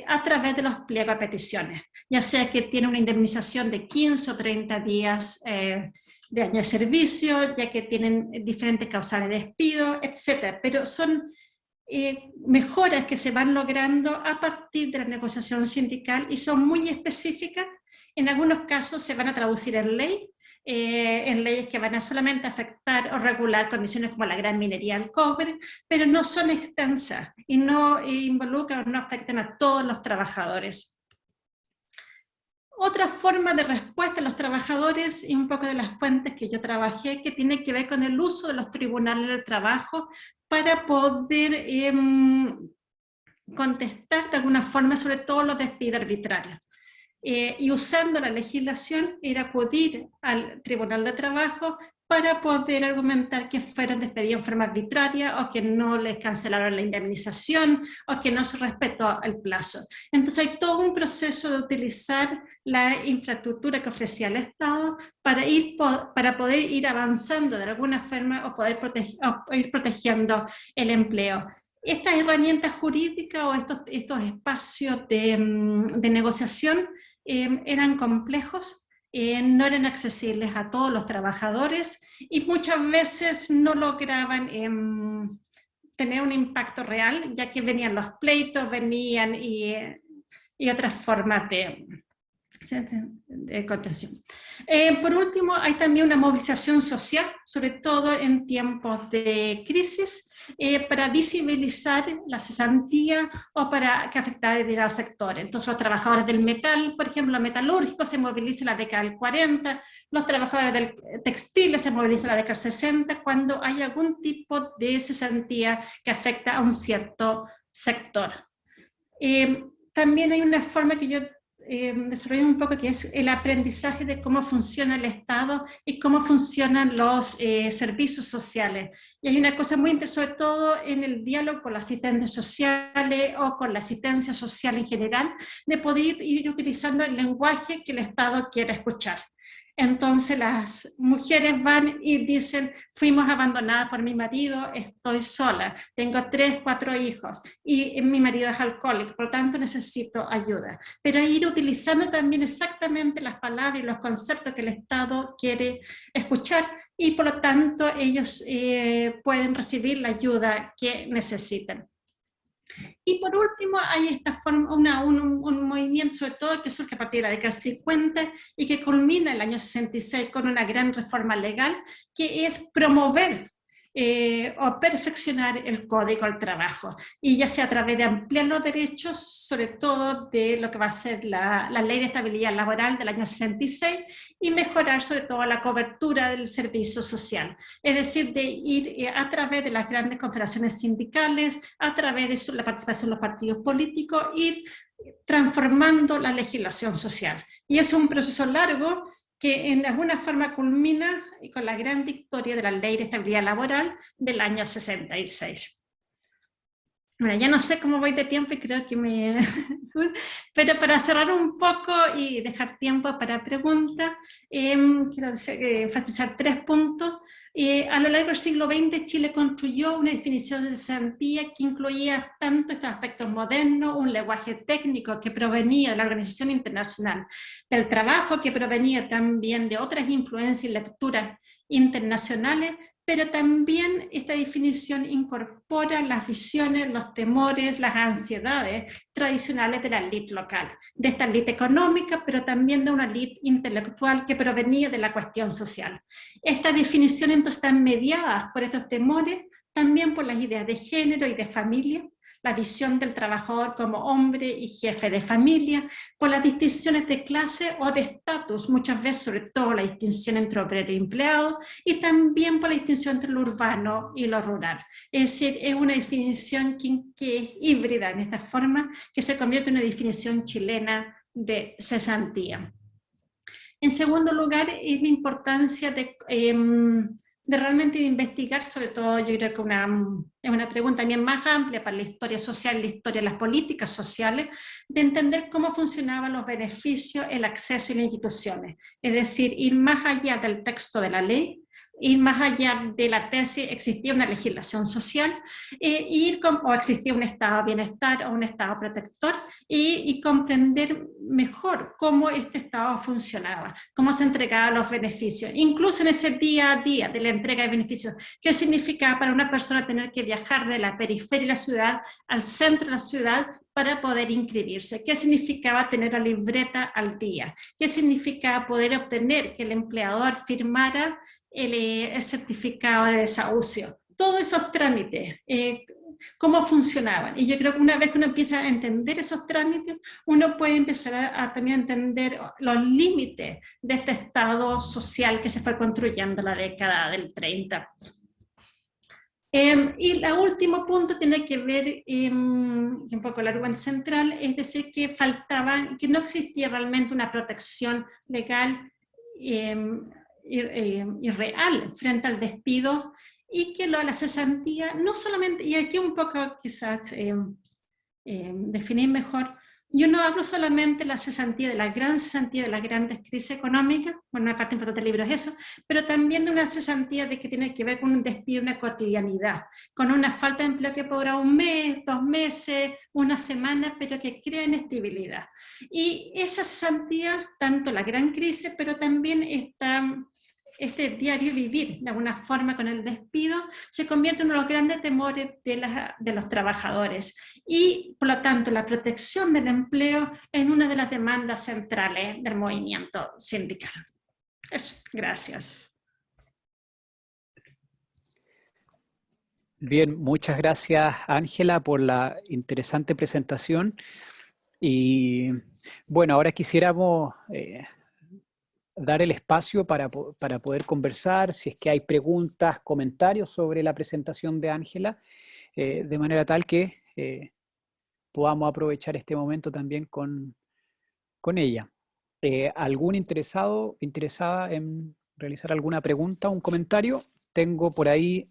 a través de los pliegos de peticiones, ya sea que tiene una indemnización de 15 o 30 días de año de servicio, ya que tienen diferentes causales de despido, etc. Pero son mejoras que se van logrando a partir de la negociación sindical y son muy específicas. En algunos casos se van a traducir en leyes que van a solamente afectar o regular condiciones como la gran minería del cobre, pero no son extensas y no involucran o no afectan a todos los trabajadores. Otra forma de respuesta a los trabajadores, y un poco de las fuentes que yo trabajé, que tiene que ver con el uso de los tribunales del trabajo para poder contestar de alguna forma sobre todo los despidos arbitrarios. Y usando la legislación, ir a acudir al Tribunal de Trabajo para poder argumentar que fueron despedidos en forma arbitraria o que no les cancelaron la indemnización o que no se respetó el plazo. Entonces hay todo un proceso de utilizar la infraestructura que ofrecía el Estado para poder ir avanzando de alguna forma o poder ir protegiendo el empleo. Estas herramientas jurídicas o estos espacios de negociación eran complejos, no eran accesibles a todos los trabajadores y muchas veces no lograban tener un impacto real, ya que venían los pleitos, venían y otras formas de contención. Por último, hay también una movilización social, sobre todo en tiempos de crisis, para visibilizar la cesantía o para que afectara a determinados sectores. Entonces los trabajadores del metal, por ejemplo, los metalúrgicos se movilizan en la década del 40, los trabajadores del textil se movilizan en la década del 60, cuando hay algún tipo de cesantía que afecta a un cierto sector. También hay una forma que yo desarrollé un poco, que es el aprendizaje de cómo funciona el Estado y cómo funcionan los servicios sociales. Y hay una cosa muy interesante, sobre todo en el diálogo con los asistentes sociales o con la asistencia social en general, de poder ir utilizando el lenguaje que el Estado quiere escuchar. Entonces las mujeres van y dicen, fuimos abandonadas por mi marido, estoy sola, tengo 3, 4 hijos y mi marido es alcohólico, por lo tanto necesito ayuda. Pero ir utilizando también exactamente las palabras y los conceptos que el Estado quiere escuchar y por lo tanto ellos pueden recibir la ayuda que necesitan. Y por último hay esta forma, un movimiento sobre todo que surge a partir de la década del 50 y que culmina en el año 66 con una gran reforma legal que es promover o perfeccionar el Código del Trabajo, y ya sea a través de ampliar los derechos, sobre todo de lo que va a ser la Ley de Estabilidad Laboral del año 66, y mejorar sobre todo la cobertura del servicio social, es decir, de ir a través de las grandes confederaciones sindicales, a través de la participación de los partidos políticos, ir transformando la legislación social. Y es un proceso largo que en alguna forma culmina con la gran victoria de la Ley de Estabilidad Laboral del año 66. Bueno, ya no sé cómo voy de tiempo y creo que pero para cerrar un poco y dejar tiempo para preguntas, quiero enfatizar 3 puntos. A lo largo del siglo XX Chile construyó una definición de cesantía que incluía tanto estos aspectos modernos, un lenguaje técnico que provenía de la Organización Internacional del Trabajo, que provenía también de otras influencias y lecturas internacionales, pero también esta definición incorpora las visiones, los temores, las ansiedades tradicionales de la élite local, de esta élite económica, pero también de una élite intelectual que provenía de la cuestión social. Esta definición entonces está mediada por estos temores, también por las ideas de género y de familia, la visión del trabajador como hombre y jefe de familia, por las distinciones de clase o de estatus, muchas veces sobre todo la distinción entre obrero y empleado, y también por la distinción entre lo urbano y lo rural. Es decir, es una definición que es híbrida en esta forma, que se convierte en una definición chilena de cesantía. En segundo lugar, es la importancia de realmente de investigar, sobre todo yo creo que es una pregunta también más amplia para la historia social, la historia de las políticas sociales, de entender cómo funcionaban los beneficios, el acceso y las instituciones. Es decir, ir más allá del texto de la ley, ir más allá de la tesis, existía una legislación social, o existía un estado de bienestar o un estado protector, y comprender mejor cómo este estado funcionaba, cómo se entregaban los beneficios, incluso en ese día a día de la entrega de beneficios, qué significaba para una persona tener que viajar de la periferia de la ciudad al centro de la ciudad para poder inscribirse, qué significaba tener la libreta al día, qué significaba poder obtener que el empleador firmara el certificado de desahucio, todos esos trámites, cómo funcionaban. Y yo creo que una vez que uno empieza a entender esos trámites, uno puede empezar a también entender los límites de este estado social que se fue construyendo en la década del 30. Y el último punto tiene que ver, un poco el argumento central, es decir, que no existía realmente una protección legal y real frente al despido, y que la cesantía, no solamente, y aquí un poco quizás definir mejor, yo no hablo solamente de la cesantía, de la gran cesantía de las grandes crisis económicas, bueno, una parte importante del libro es eso, pero también de una cesantía de que tiene que ver con un despido, una cotidianidad, con una falta de empleo que podrá un mes, 2 meses, una semana, pero que crea inestabilidad. Y esa cesantía, tanto la gran crisis, pero también este diario vivir, de alguna forma con el despido, se convierte en uno de los grandes temores de los trabajadores, y por lo tanto la protección del empleo en una de las demandas centrales del movimiento sindical. Eso, gracias. Bien, muchas gracias Ángela por la interesante presentación. Y bueno, ahora quisiéramos dar el espacio para poder conversar, si es que hay preguntas, comentarios sobre la presentación de Ángela, de manera tal que podamos aprovechar este momento también con ella. ¿Algún interesada en realizar alguna pregunta o un comentario? Tengo por ahí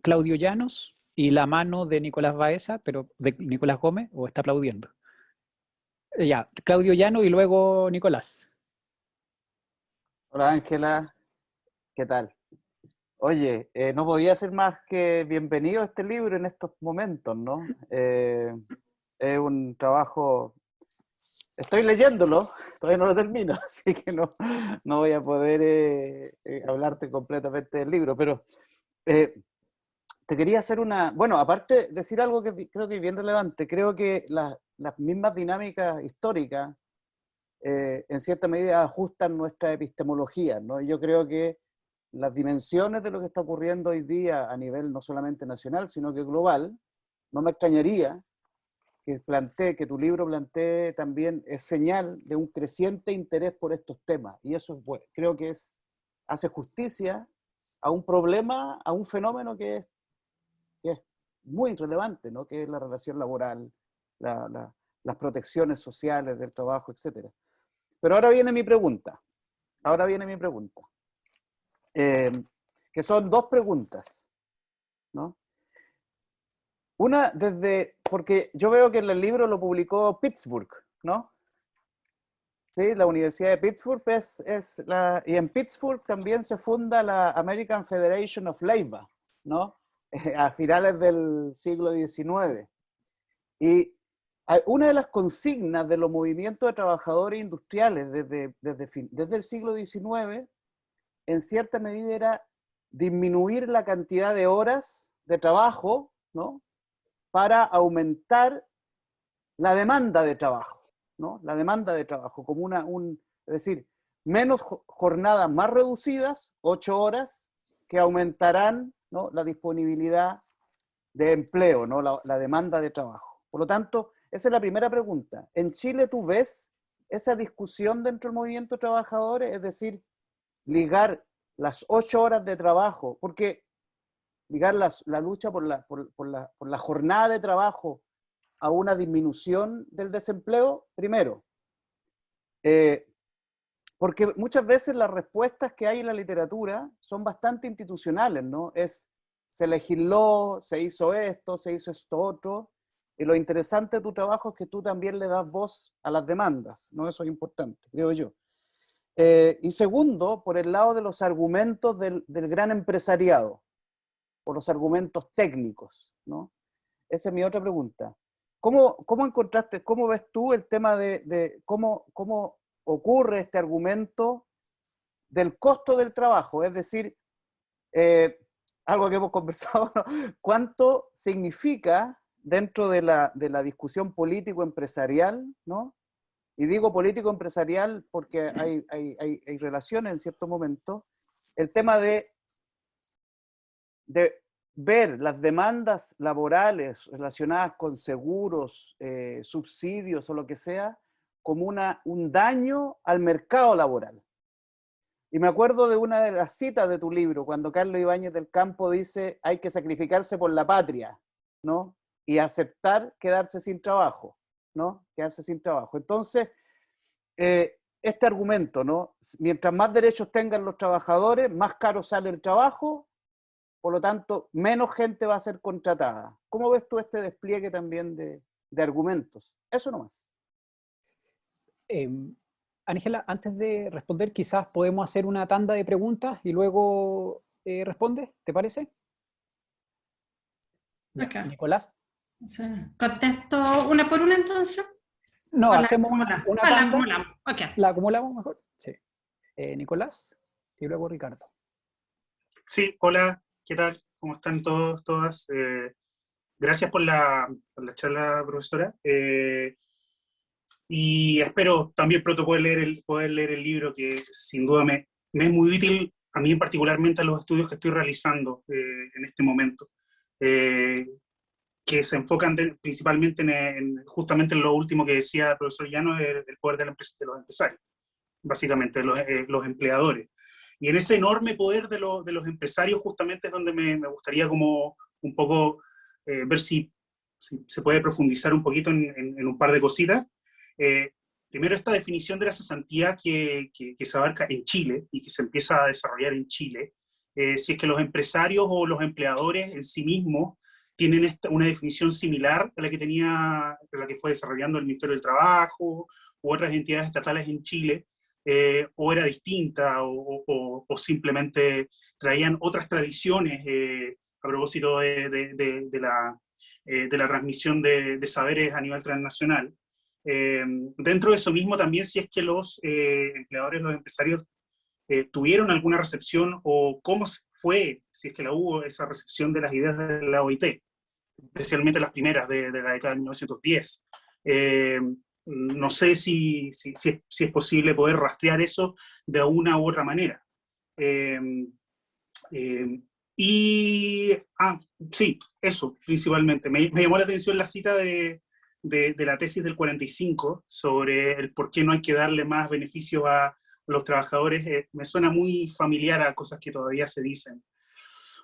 Claudio Llanos y la mano de Nicolás Baeza, pero de Nicolás Gómez, o está aplaudiendo. Ya, Claudio Llano y luego Nicolás. Hola Ángela, ¿qué tal? Oye, no podía ser más que bienvenido a este libro en estos momentos, ¿no? Es un trabajo, estoy leyéndolo, todavía no lo termino, así que no voy a poder hablarte completamente del libro, pero te quería hacer bueno, aparte decir algo que creo que es bien relevante, creo que las mismas dinámicas históricas en cierta medida ajustan nuestra epistemología, ¿no? Yo creo que las dimensiones de lo que está ocurriendo hoy día a nivel no solamente nacional, sino que global, no me extrañaría que tu libro plantee también, es señal de un creciente interés por estos temas, y eso creo que hace justicia a un problema, a un fenómeno que es muy relevante, ¿no? Que es la relación laboral, las protecciones sociales del trabajo, etc. Pero ahora viene mi pregunta, que son dos preguntas, ¿no? Una porque yo veo que el libro lo publicó Pittsburgh, ¿no? Sí, la Universidad de Pittsburgh y en Pittsburgh también se funda la American Federation of Labor, ¿no? A finales del siglo XIX. Y una de las consignas de los movimientos de trabajadores industriales desde el siglo XIX, en cierta medida, era disminuir la cantidad de horas de trabajo, ¿no? Para aumentar la demanda de trabajo, ¿no? La demanda de trabajo, como es decir, menos jornadas más reducidas, 8 horas, que aumentarán, ¿no? La disponibilidad de empleo, ¿no? La demanda de trabajo. Por lo tanto, esa es la primera pregunta. ¿En Chile tú ves esa discusión dentro del movimiento de trabajadores? Es decir, ligar las 8 horas de trabajo, porque ligar la lucha por la jornada de trabajo a una disminución del desempleo, primero. Porque muchas veces las respuestas que hay en la literatura son bastante institucionales, ¿no? Se legisló, se hizo esto otro, y lo interesante de tu trabajo es que tú también le das voz a las demandas, ¿no? Eso es importante, creo yo. Y segundo, por el lado de los argumentos del gran empresariado, o los argumentos técnicos, ¿no? Esa es mi otra pregunta. ¿Cómo encontraste, cómo ves tú el tema de cómo ocurre este argumento del costo del trabajo? Es decir, algo que hemos conversado, ¿no? ¿Cuánto significa dentro de la discusión político-empresarial, ¿no? Y digo político-empresarial porque hay relaciones en cierto momento, el tema de ver las demandas laborales relacionadas con seguros, subsidios o lo que sea, como un daño al mercado laboral. Y me acuerdo de una de las citas de tu libro, cuando Carlos Ibáñez del Campo dice hay que sacrificarse por la patria, ¿no? Y aceptar quedarse sin trabajo, ¿no? Quedarse sin trabajo. Entonces, este argumento, ¿no? Mientras más derechos tengan los trabajadores, más caro sale el trabajo, por lo tanto, menos gente va a ser contratada. ¿Cómo ves tú este despliegue también de argumentos? Eso nomás. Ángela, antes de responder, quizás podemos hacer una tanda de preguntas y luego responde, ¿te parece? Ya, Okay. Nicolás. Sí. ¿Contesto una por una entonces? No, ¿O la hacemos una acumulamos? La tanda. acumulamos. Okay. ¿La acumulamos mejor? Sí. Nicolás y luego Ricardo. Sí, hola, ¿qué tal? ¿Cómo están todos, todas? Gracias por la charla, profesora. Y espero también pronto poder leer el libro, que sin duda me es muy útil a mí particularmente a los estudios que estoy realizando en este momento, que se enfocan principalmente justamente en lo último que decía el profesor Llano, el poder de los empresarios, básicamente los empleadores. Y en ese enorme poder de los empresarios justamente es donde me gustaría como un poco ver si se puede profundizar un poquito en un par de cositas. Primero, esta definición de la cesantía que se abarca en Chile y que se empieza a desarrollar en Chile, si es que los empresarios o los empleadores en sí mismos tienen una definición similar a la que fue desarrollando el Ministerio del Trabajo u otras entidades estatales en Chile, o era distinta, o simplemente traían otras tradiciones a propósito de la transmisión de saberes a nivel transnacional. Dentro de eso mismo también, si es que los empleadores, los empresarios tuvieron alguna recepción, o cómo fue, si es que la hubo, esa recepción de las ideas de la OIT, especialmente las primeras de la década de 1910. No sé si es posible poder rastrear eso de una u otra manera. Sí, eso principalmente. Me llamó la atención la cita de la tesis del 45 sobre el por qué no hay que darle más beneficios a los trabajadores. Me suena muy familiar a cosas que todavía se dicen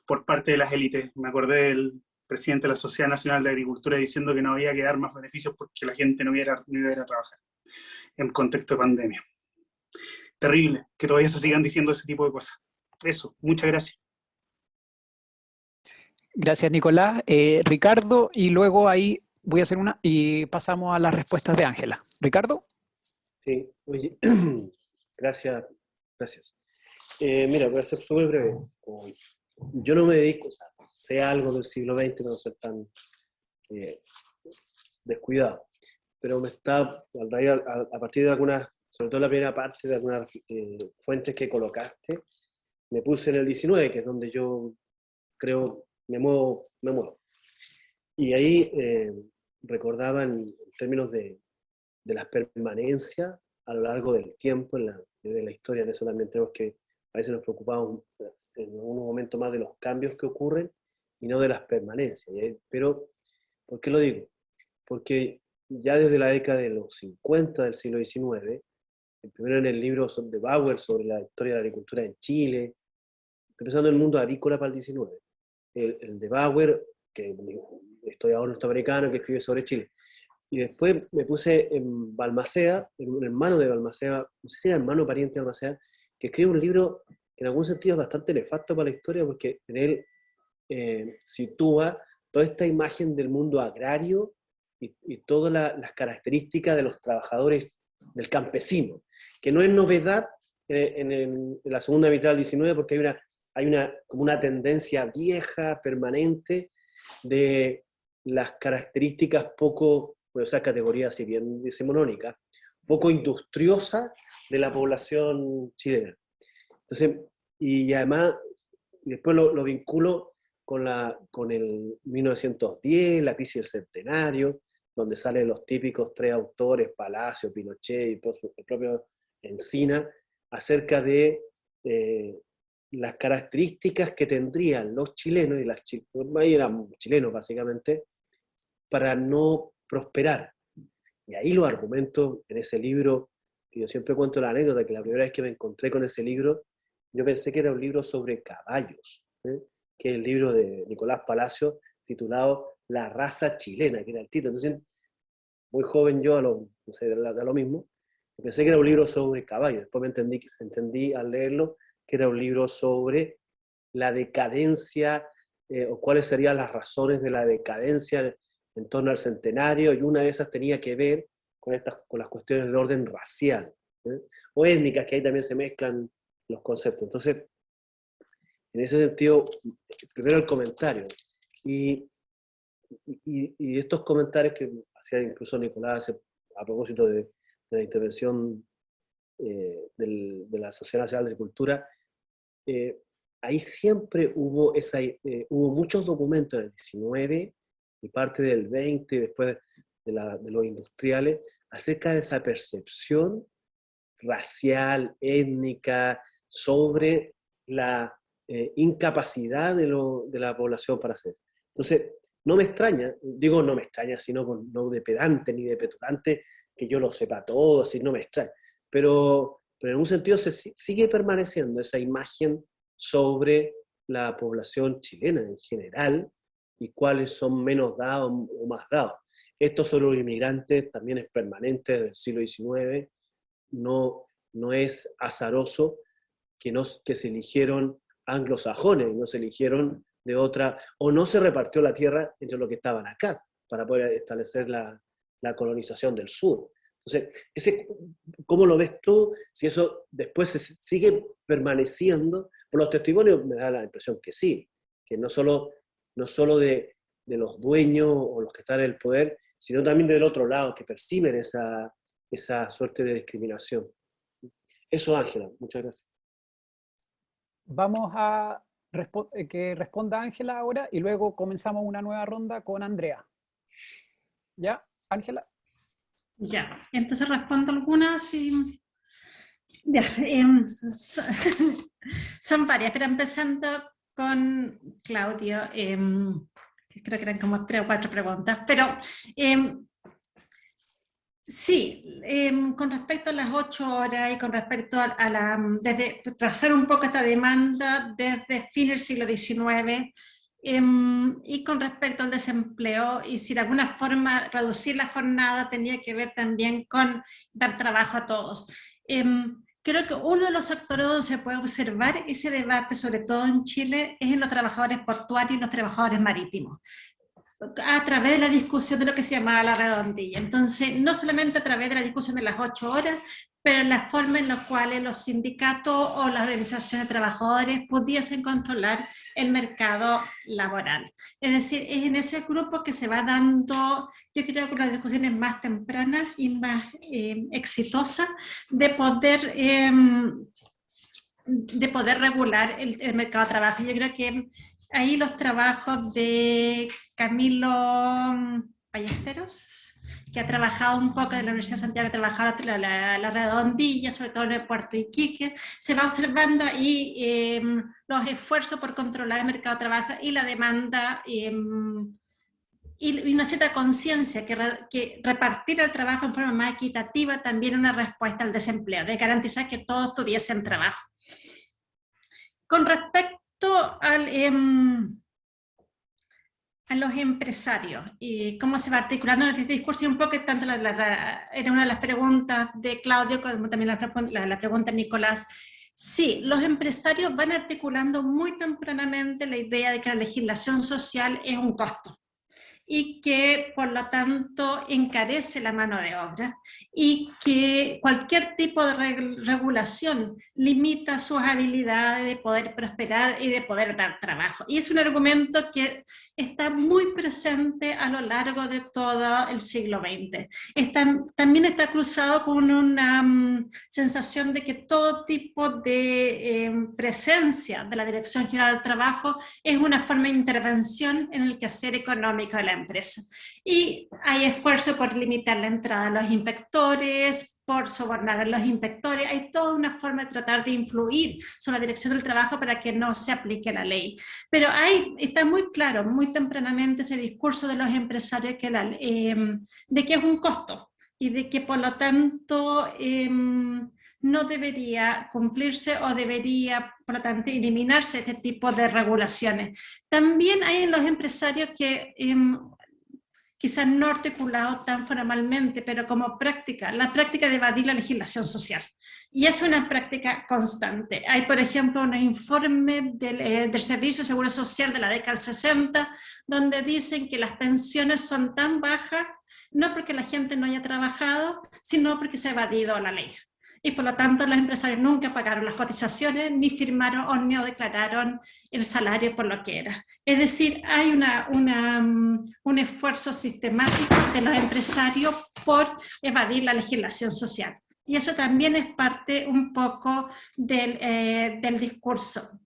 por parte de las élites. Me acordé del presidente de la Sociedad Nacional de Agricultura diciendo que no había que dar más beneficios porque la gente no iba a ir a trabajar en contexto de pandemia. Terrible que todavía se sigan diciendo ese tipo de cosas. Eso, muchas gracias. Gracias, Nicolás. Ricardo, y luego ahí voy a hacer una y pasamos a las respuestas de Ángela. Ricardo. Sí, oye, gracias. Mira, voy a ser súper breve. Yo no me dedico, o sea, sé algo del siglo XX, pero no ser tan descuidado. Pero me está, a partir de algunas, sobre todo la primera parte de algunas fuentes que colocaste, me puse en el 19, que es donde yo creo me muevo. Y ahí recordaba en términos de las permanencias a lo largo del tiempo de la historia. En eso también tenemos que, a veces nos preocupamos en algunos momentos más de los cambios que ocurren y no de las permanencias. Pero, ¿por qué lo digo? Porque ya desde la década de los 50 del siglo XIX, primero en el libro de Bauer sobre la historia de la agricultura en Chile, empezando el mundo agrícola para el 19, el de Bauer, que es un historiador norteamericano que escribe sobre Chile. Y después me puse en Balmaceda, un hermano de Balmaceda, no sé si era hermano o pariente de Balmaceda, que escribe un libro que en algún sentido es bastante nefasto para la historia, porque en él sitúa toda esta imagen del mundo agrario y todas las características de los trabajadores, del campesino, que no es novedad en la segunda mitad del XIX, porque como una tendencia vieja, permanente, de las características poco, bueno, esa categoría si bien decimonónica, poco industriosa de la población chilena. Entonces, y además, después lo vinculo con el 1910, la crisis del centenario, donde salen los típicos tres autores, Palacio, Pinochet y el propio Encina, acerca de las características que tendrían los chilenos, ahí eran chilenos básicamente, para no prosperar. Y ahí los argumentos en ese libro, que yo siempre cuento la anécdota, que la primera vez que me encontré con ese libro, yo pensé que era un libro sobre caballos, que es el libro de Nicolás Palacio, titulado La raza chilena, que era el título. Entonces, muy joven yo, no sé, da lo mismo, pensé que era un libro sobre caballos. Después me entendí al leerlo que era un libro sobre la decadencia, o cuáles serían las razones de la decadencia en torno al centenario, y una de esas tenía que ver con las cuestiones de orden racial, o étnicas, que ahí también se mezclan los conceptos. Entonces, en ese sentido, primero el comentario, y estos comentarios que hacía incluso Nicolás a propósito de la intervención de la Sociedad Nacional de Agricultura, ahí siempre hubo muchos documentos en el 19 y parte del 20, después de los industriales, acerca de esa percepción racial, étnica, sobre la incapacidad de la población para hacer. Entonces, no me extraña, sino no de pedante ni de petulante, que yo lo sepa todo, así no me extraña. Pero en un sentido sigue permaneciendo esa imagen sobre la población chilena en general, y cuáles son menos dados o más dados. Esto sobre los inmigrantes también es permanente desde el siglo XIX, no es azaroso que se eligieron anglosajones, no se eligieron de otra, o no se repartió la tierra entre los que estaban acá, para poder establecer la colonización del sur. Entonces, ¿cómo lo ves tú? Si eso después se sigue permaneciendo, por los testimonios me da la impresión que sí, que no solo de los dueños o los que están en el poder, sino también del otro lado, que perciben esa suerte de discriminación. Eso, Ángela, muchas gracias. Vamos a que responda Ángela ahora y luego comenzamos una nueva ronda con Andrea. ¿Ya, Ángela? Ya, entonces respondo algunas y... Ya, son varias, pero empezando con Claudio, creo que eran como 3 o 4 preguntas, pero sí, con respecto a las 8 horas y con respecto desde trazar un poco esta demanda desde fin del siglo XIX, y con respecto al desempleo, y si de alguna forma reducir la jornada tenía que ver también con dar trabajo a todos. Creo que uno de los sectores donde se puede observar ese debate, sobre todo en Chile, es en los trabajadores portuarios y los trabajadores marítimos, a través de la discusión de lo que se llamaba la redondilla. Entonces, no solamente a través de la discusión de las 8 horas, pero en la forma en la cual los sindicatos o las organizaciones de trabajadores pudiesen controlar el mercado laboral. Es decir, es en ese grupo que se va dando, yo creo que las discusiones más tempranas y más exitosas de poder regular el mercado de trabajo. Yo creo que ahí los trabajos de Camilo Ballesteros, que ha trabajado un poco en la Universidad de Santiago, ha trabajado la redondilla, sobre todo en el puerto de Iquique, se va observando ahí los esfuerzos por controlar el mercado de trabajo y la demanda, y una cierta conciencia que repartir el trabajo en forma más equitativa también es una respuesta al desempleo, de garantizar que todos tuviesen trabajo. Con respecto a los empresarios y cómo se va articulando en este discurso, un poco tanto era una de las preguntas de Claudio como también la pregunta de Nicolás. Sí, los empresarios van articulando muy tempranamente la idea de que la legislación social es un costo. y que por lo tanto encarece la mano de obra, y que cualquier tipo de regulación limita sus habilidades de poder prosperar y de poder dar trabajo. Y es un argumento que está muy presente a lo largo de todo el siglo XX. También está cruzado con una sensación de que todo tipo de presencia de la Dirección General del Trabajo es una forma de intervención en el quehacer económico de la empresa. Y hay esfuerzo por limitar la entrada de los inspectores, por sobornar a los inspectores. Hay toda una forma de tratar de influir sobre la Dirección del Trabajo para que no se aplique la ley. Pero está muy claro, muy tempranamente, ese discurso de los empresarios de que es un costo y de que por lo tanto no debería cumplirse o debería, por lo tanto, eliminarse este tipo de regulaciones. También hay en los empresarios que quizás no articulado tan formalmente, pero como práctica, la práctica de evadir la legislación social. Y es una práctica constante. Hay, por ejemplo, un informe del Servicio de Seguro Social de la década del 60, donde dicen que las pensiones son tan bajas, no porque la gente no haya trabajado, sino porque se ha evadido la ley. Y por lo tanto los empresarios nunca pagaron las cotizaciones, ni firmaron o no declararon el salario por lo que era. Es decir, hay un esfuerzo sistemático de los empresarios por evadir la legislación social. Y eso también es parte un poco del discurso.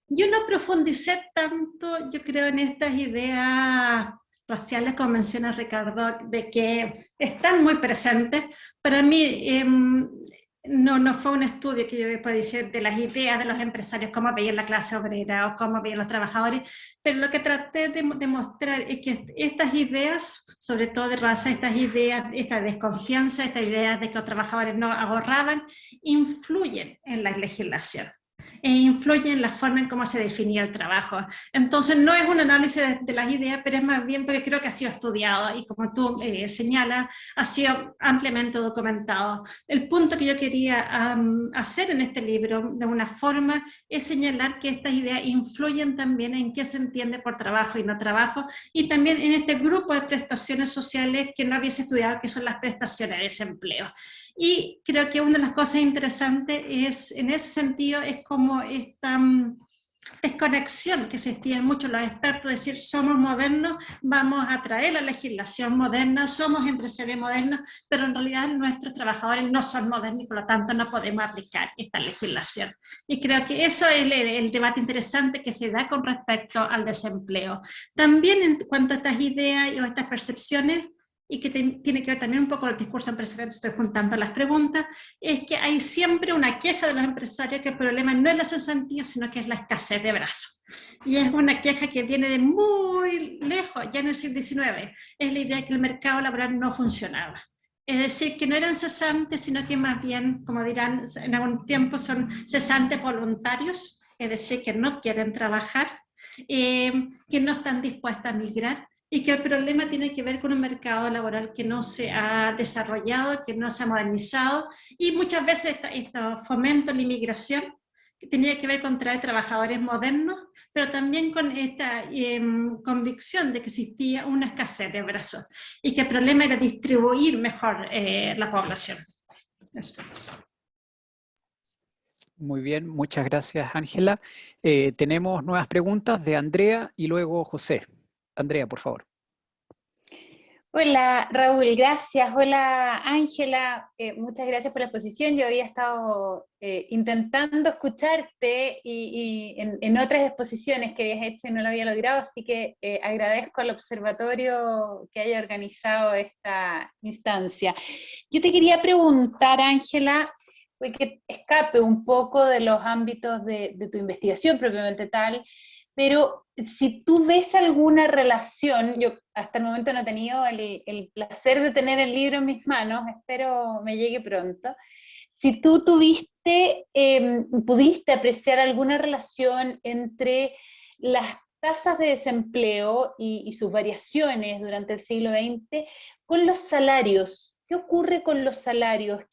Yo no profundicé tanto, yo creo, en estas ideas raciales, como menciona Ricardo, de que están muy presentes. Para mí no fue un estudio que yo pueda decir de las ideas de los empresarios, cómo veían la clase obrera o cómo veían los trabajadores, pero lo que traté de mostrar es que estas ideas, sobre todo de raza, estas ideas, esta desconfianza, estas ideas de que los trabajadores no ahorraban, influyen en la legislación e influye en la forma en cómo se definía el trabajo. Entonces no es un análisis de las ideas, pero es más bien porque creo que ha sido estudiado y, como tú señalas, ha sido ampliamente documentado. El punto que yo quería hacer en este libro, de una forma, es señalar que estas ideas influyen también en qué se entiende por trabajo y no trabajo, y también en este grupo de prestaciones sociales que no habías estudiado, que son las prestaciones de desempleo. Y creo que una de las cosas interesantes es, en ese sentido, es como esta desconexión que se tienen muchos los expertos, decir somos modernos, vamos a traer la legislación moderna, somos empresarios modernos, pero en realidad nuestros trabajadores no son modernos y por lo tanto no podemos aplicar esta legislación. Y creo que eso es el debate interesante que se da con respecto al desempleo. También en cuanto a estas ideas o estas percepciones, y que tiene que ver también un poco con el discurso empresarial, estoy juntando las preguntas, es que hay siempre una queja de los empresarios que el problema no es la cesantía, sino que es la escasez de brazos. Y es una queja que viene de muy lejos, ya en el siglo XIX, es la idea de que el mercado laboral no funcionaba. Es decir, que no eran cesantes, sino que más bien, como dirán en algún tiempo, son cesantes voluntarios, es decir, que no quieren trabajar, que no están dispuestos a migrar, y que el problema tiene que ver con un mercado laboral que no se ha desarrollado, que no se ha modernizado, y muchas veces esto fomenta la inmigración, que tenía que ver con traer trabajadores modernos, pero también con esta convicción de que existía una escasez de brazos, y que el problema era distribuir mejor la población. Eso. Muy bien, muchas gracias, Ángela. Tenemos nuevas preguntas de Andrea y luego José. Andrea, por favor. Hola, Raúl, gracias. Hola, Ángela. Muchas gracias por la exposición. Yo había estado intentando escucharte y en otras exposiciones que habías hecho y no lo había logrado, así que agradezco al observatorio que haya organizado esta instancia. Yo te quería preguntar, Ángela, que escape un poco de los ámbitos de tu investigación propiamente tal, pero si tú ves alguna relación, yo hasta el momento no he tenido el placer de tener el libro en mis manos, espero me llegue pronto, si tú pudiste apreciar alguna relación entre las tasas de desempleo y sus variaciones durante el siglo XX con los salarios ¿qué ocurre con los salarios?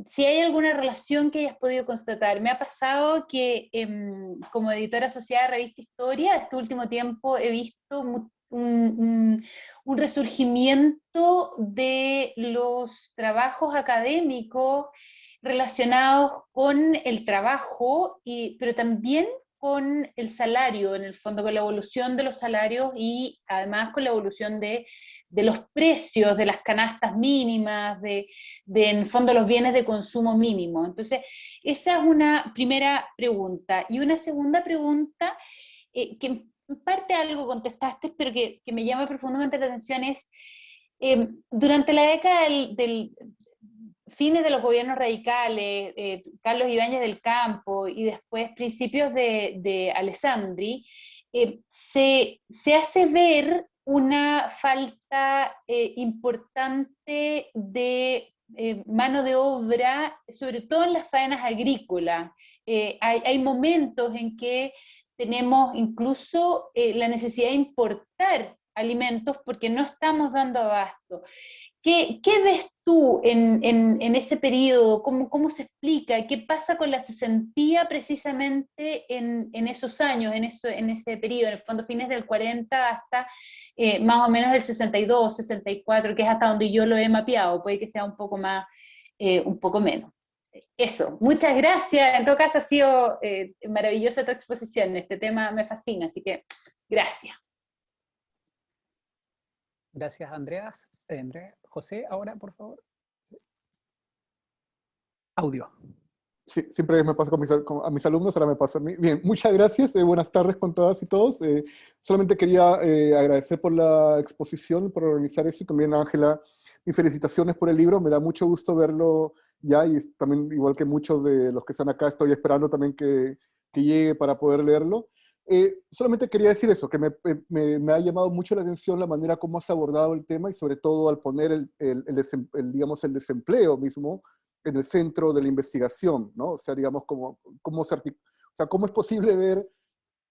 Si hay alguna relación que hayas podido constatar. Me ha pasado que como editora asociada a Revista Historia, este último tiempo he visto un resurgimiento de los trabajos académicos relacionados con el trabajo, pero también con el salario, en el fondo con la evolución de los salarios y además con la evolución de los precios, de las canastas mínimas, en el fondo los bienes de consumo mínimo. Entonces, esa es una primera pregunta. Y una segunda pregunta, que en parte algo contestaste, pero que me llama profundamente la atención es, durante la década del fines de los gobiernos radicales, Carlos Ibáñez del Campo y después principios de Alessandri, se hace ver una falta importante de mano de obra, sobre todo en las faenas agrícolas. Hay momentos en que tenemos incluso la necesidad de importar alimentos porque no estamos dando abasto. ¿Qué ves tú en ese periodo? ¿Cómo se explica? ¿Qué pasa con la cesantía precisamente en esos años, en ese periodo, en el fondo fines del 40 hasta más o menos el 62, 64, que es hasta donde yo lo he mapeado, puede que sea un poco más, un poco menos. Eso, muchas gracias. En todo caso ha sido maravillosa tu exposición, este tema me fascina, así que gracias. Gracias, Andreas. José, ahora, por favor. Sí. Audio. Sí, siempre me pasa a mis alumnos, ahora me pasa a mí. Bien, muchas gracias, buenas tardes con todas y todos. Solamente quería agradecer por la exposición, por organizar eso, y también a Ángela, mis felicitaciones por el libro, me da mucho gusto verlo ya, y también, igual que muchos de los que están acá, estoy esperando también que llegue para poder leerlo. Solamente quería decir eso, que me ha llamado mucho la atención la manera como has abordado el tema, y sobre todo al poner digamos, el desempleo mismo en el centro de la investigación, ¿no? O sea, digamos, cómo es posible ver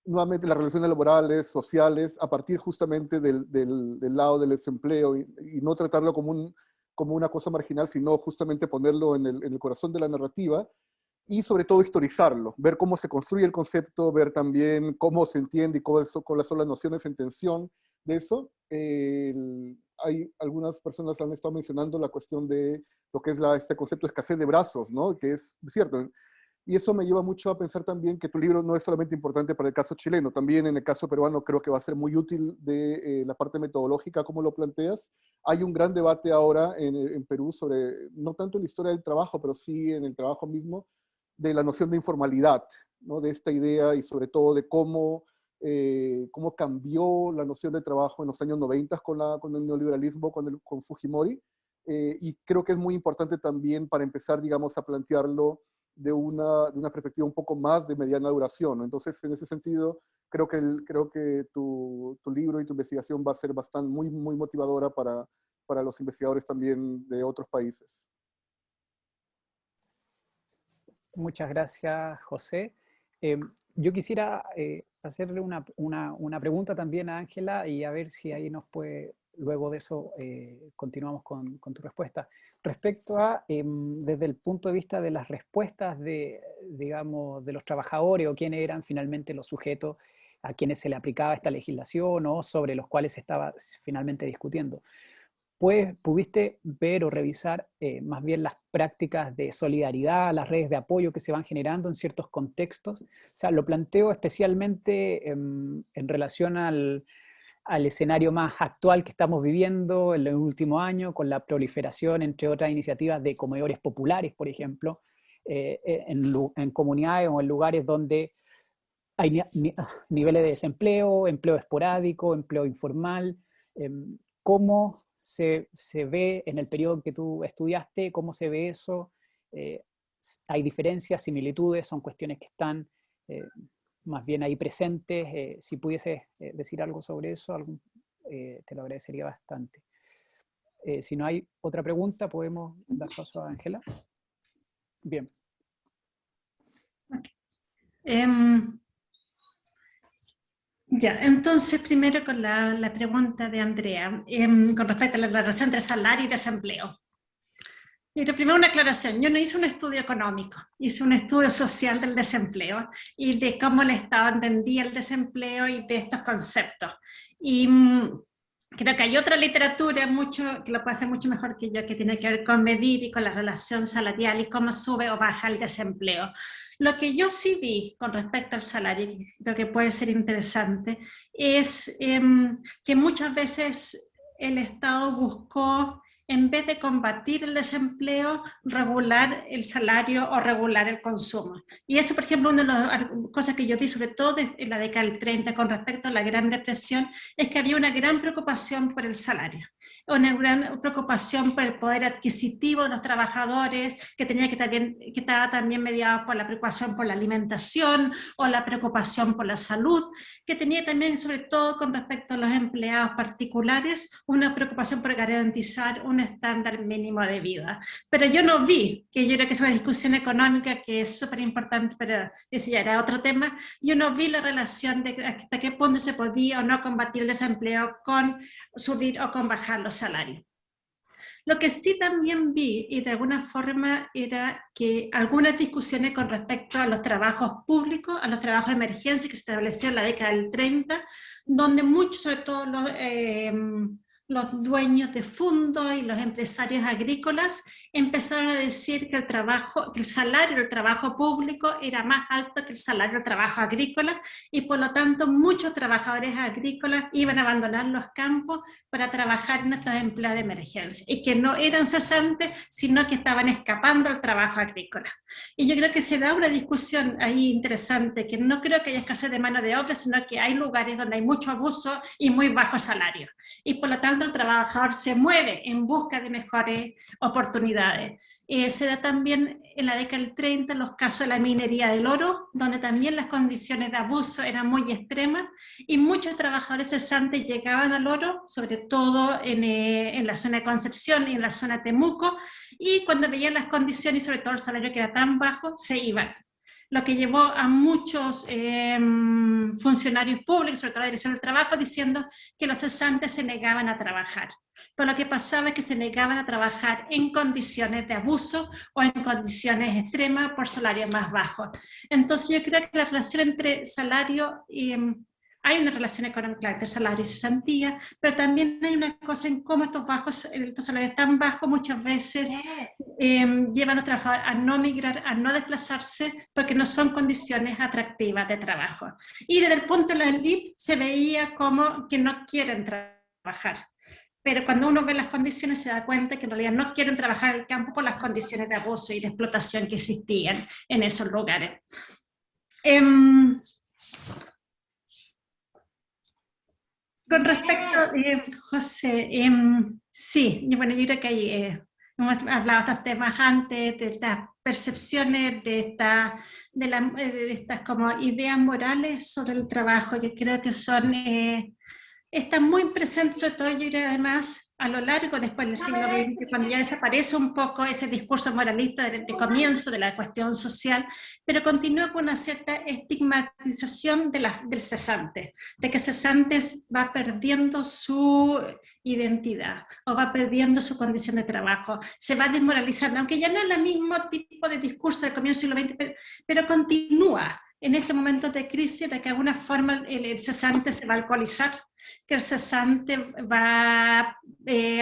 nuevamente las relaciones laborales, sociales, a partir justamente del lado del desempleo, y no tratarlo como una cosa marginal, sino justamente ponerlo en el corazón de la narrativa, y sobre todo historizarlo, ver cómo se construye el concepto, ver también cómo se entiende y cuáles son las nociones en tensión de eso. Hay algunas personas que han estado mencionando la cuestión de lo que es este concepto de escasez de brazos, ¿no? Que es cierto. Y eso me lleva mucho a pensar también que tu libro no es solamente importante para el caso chileno, también en el caso peruano creo que va a ser muy útil de la parte metodológica, como lo planteas. Hay un gran debate ahora en Perú sobre, no tanto en la historia del trabajo, pero sí en el trabajo mismo, de la noción de informalidad, ¿no? De esta idea, y sobre todo de cómo cambió la noción de trabajo en los años 90 con el neoliberalismo, con Fujimori, y creo que es muy importante también para empezar, digamos, a plantearlo de una perspectiva un poco más de mediana duración, ¿no? Entonces, en ese sentido, creo que tu libro y tu investigación va a ser muy, muy motivadora para los investigadores también de otros países. Muchas gracias, José. Yo quisiera hacerle una pregunta también a Ángela, y a ver si ahí nos puede, luego de eso, continuamos con tu respuesta. Respecto a, desde el punto de vista de las respuestas digamos, de los trabajadores, o quiénes eran finalmente los sujetos a quienes se le aplicaba esta legislación, o sobre los cuales se estaba finalmente discutiendo, pues pudiste ver o revisar más bien las prácticas de solidaridad, las redes de apoyo que se van generando en ciertos contextos. O sea, lo planteo especialmente en relación al escenario más actual que estamos viviendo en el último año, con la proliferación, entre otras iniciativas, de comedores populares, por ejemplo, en comunidades o en lugares donde hay niveles de desempleo, empleo esporádico, empleo informal. ¿Cómo se ve en el periodo que tú estudiaste? ¿Cómo se ve eso? ¿Hay diferencias, similitudes? ¿Son cuestiones que están más bien ahí presentes? Si pudieses decir algo sobre eso, te lo agradecería bastante. Si no hay otra pregunta, podemos dar paso a Ángela. Bien. Okay. Ya, entonces primero con la pregunta de Andrea, con respecto a la relación entre salario y desempleo. Mira, primero una aclaración, yo no hice un estudio económico, hice un estudio social del desempleo y de cómo el Estado entendía el desempleo y de estos conceptos. Y creo que hay otra literatura que lo puede hacer mucho mejor que yo, que tiene que ver con medir y con la relación salarial y cómo sube o baja el desempleo. Lo que yo sí vi con respecto al salario, y creo que puede ser interesante, es que muchas veces el Estado buscó, en vez de combatir el desempleo, regular el salario o regular el consumo. Y eso, por ejemplo, una de las cosas que yo vi, sobre todo en la década del 30, con respecto a la Gran Depresión, es que había una gran preocupación por el salario, una gran preocupación por el poder adquisitivo de los trabajadores, que estaba también mediado por la preocupación por la alimentación o la preocupación por la salud, que tenía también, sobre todo con respecto a los empleados particulares, una preocupación por garantizar un estándar mínimo de vida. Pero yo no vi, que yo creo que es una discusión económica que es súper importante, pero ese ya era otro tema, yo no vi la relación de hasta qué punto se podía o no combatir el desempleo con subir o con bajar los salarios. Lo que sí también vi, y de alguna forma, era que algunas discusiones con respecto a los trabajos públicos, a los trabajos de emergencia que se estableció en la década del 30, donde muchos, sobre todo los dueños de fondos y los empresarios agrícolas empezaron a decir que el salario del trabajo público era más alto que el salario del trabajo agrícola, y por lo tanto muchos trabajadores agrícolas iban a abandonar los campos para trabajar en estos empleos de emergencia, y que no eran cesantes, sino que estaban escapando al trabajo agrícola. Y yo creo que se da una discusión ahí interesante, que no creo que haya escasez de mano de obra, sino que hay lugares donde hay mucho abuso y muy bajo salario, y por lo tanto el trabajador se mueve en busca de mejores oportunidades. Se da también en la década del 30 los casos de la minería del oro, donde también las condiciones de abuso eran muy extremas, y muchos trabajadores cesantes llegaban al oro, sobre todo en la zona de Concepción y en la zona de Temuco, y cuando veían las condiciones y sobre todo el salario que era tan bajo, se iban. Lo que llevó a muchos funcionarios públicos, sobre todo la Dirección del Trabajo, diciendo que los cesantes se negaban a trabajar. Pero lo que pasaba es que se negaban a trabajar en condiciones de abuso o en condiciones extremas por salarios más bajos. Entonces yo creo que la relación entre salario y... hay una relación económica entre salario y cesantía, pero también hay una cosa en cómo estos salarios tan bajos muchas veces llevan a los trabajadores a no migrar, a no desplazarse, porque no son condiciones atractivas de trabajo. Y desde el punto de la élite se veía como que no quieren trabajar. Pero cuando uno ve las condiciones se da cuenta que en realidad no quieren trabajar en el campo por las condiciones de abuso y de explotación que existían en esos lugares. Con respecto, José, sí, bueno, yo creo que hay, hemos hablado de estos temas antes, de estas percepciones, de estas como ideas morales sobre el trabajo, que creo que son, están muy presentes, sobre todo yo creo además a lo largo después del siglo XX, cuando ya desaparece un poco ese discurso moralista de comienzo de la cuestión social, pero continúa con una cierta estigmatización del cesante, de que el cesante va perdiendo su identidad o va perdiendo su condición de trabajo, se va desmoralizando, aunque ya no es el mismo tipo de discurso del comienzo del siglo XX, pero continúa en este momento de crisis, de que de alguna forma el cesante se va a alcoholizar, que el cesante va a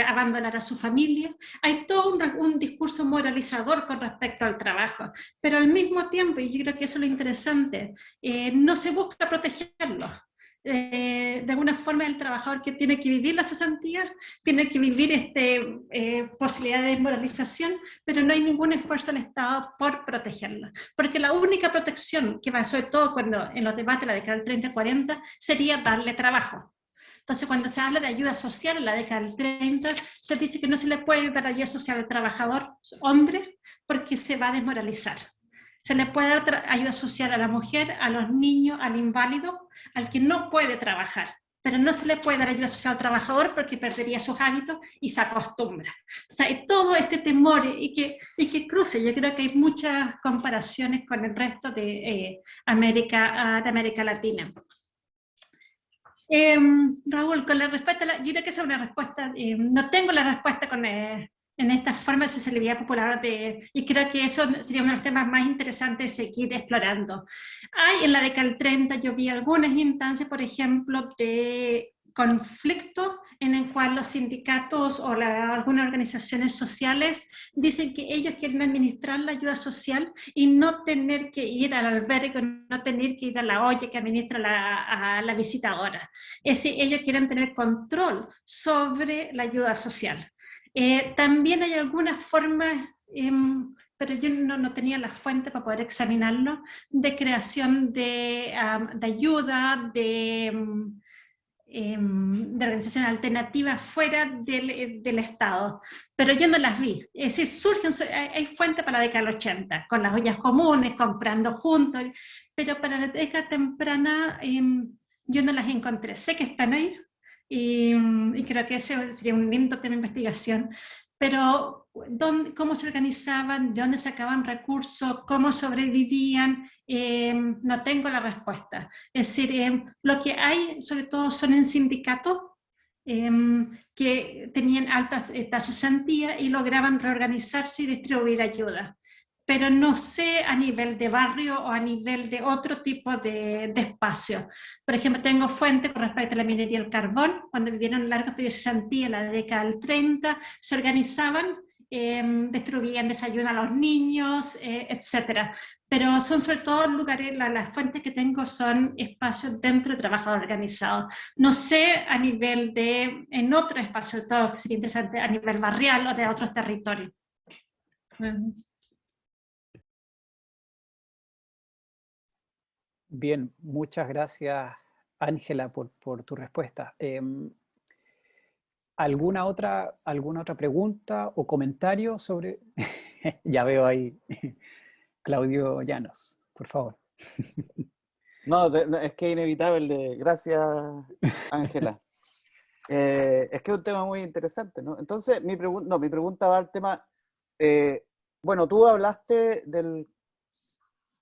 abandonar a su familia. Hay todo un discurso moralizador con respecto al trabajo, pero al mismo tiempo, y yo creo que eso es lo interesante, no se busca protegerlo. De alguna forma el trabajador que tiene que vivir la cesantía, tiene que vivir posibilidad de desmoralización, pero no hay ningún esfuerzo del Estado por protegerla, porque la única protección que va, sobre todo cuando en los debates de la década del 30-40, sería darle trabajo. Entonces, cuando se habla de ayuda social en la década del 30, se dice que no se le puede dar ayuda social al trabajador hombre porque se va a desmoralizar. Se le puede dar ayuda social a la mujer, a los niños, al inválido, al que no puede trabajar, pero no se le puede dar ayuda social al trabajador porque perdería sus hábitos y se acostumbra. O sea, hay todo este temor y que cruce. Yo creo que hay muchas comparaciones con el resto de América Latina. Raúl, con la respuesta, yo creo que esa es una respuesta, no tengo la respuesta en esta forma de sociabilidad popular y creo que eso sería uno de los temas más interesantes de seguir explorando. En la década del 30 yo vi algunas instancias, por ejemplo, de conflicto en el cual los sindicatos o algunas organizaciones sociales dicen que ellos quieren administrar la ayuda social y no tener que ir al albergue, no tener que ir a la olla que administra a la visitadora. Es decir, ellos quieren tener control sobre la ayuda social. También hay algunas formas, pero yo no tenía la fuente para poder examinarlo, de creación de ayuda, de organizaciones alternativas fuera del Estado, pero yo no las vi. Es decir, hay fuentes para la década del 80, con las ollas comunes, comprando juntos, pero para la década temprana yo no las encontré. Sé que están ahí y creo que ese sería un lindo tema de investigación, pero cómo se organizaban, de dónde sacaban recursos, cómo sobrevivían, no tengo la respuesta. Es decir, lo que hay sobre todo son en sindicatos que tenían altas tasas de cesantía y lograban reorganizarse y distribuir ayuda. Pero no sé a nivel de barrio o a nivel de otro tipo de espacio. Por ejemplo, tengo fuentes con respecto a la minería del carbón, cuando vivieron largos periodos de cesantía en la década del 30, se organizaban, distribuían desayuno a los niños, etc. Pero son sobre todo lugares, las fuentes que tengo son espacios dentro de trabajo organizado. No sé a nivel en otro espacio, todo que sería interesante a nivel barrial o de otros territorios. Bien, muchas gracias, Ángela, por tu respuesta. ¿Alguna otra pregunta o comentario sobre? Ya veo ahí, Claudio Llanos, por favor. No, es que es inevitable. Gracias, Ángela. Es que es un tema muy interesante, ¿no? Entonces, mi pregunta va al tema, bueno, tú hablaste del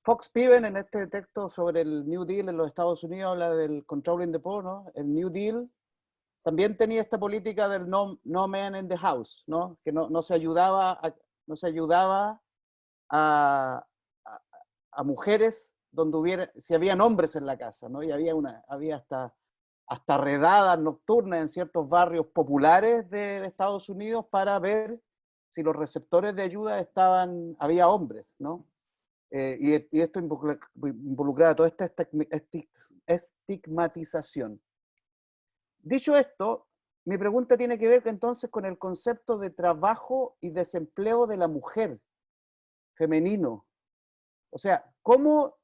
Fox Piven en este texto sobre el New Deal en los Estados Unidos, habla del controlling the poor, ¿no? El New Deal también tenía esta política del no man in the house, ¿no? Que no se ayudaba a mujeres donde si habían hombres en la casa, ¿no? Y había hasta redadas nocturnas en ciertos barrios populares de Estados Unidos para ver si los receptores de ayuda había hombres, ¿no? Y esto involucraba toda esta estigmatización. Dicho esto, mi pregunta tiene que ver entonces con el concepto de trabajo y desempleo de la mujer femenino. O sea, ¿cómo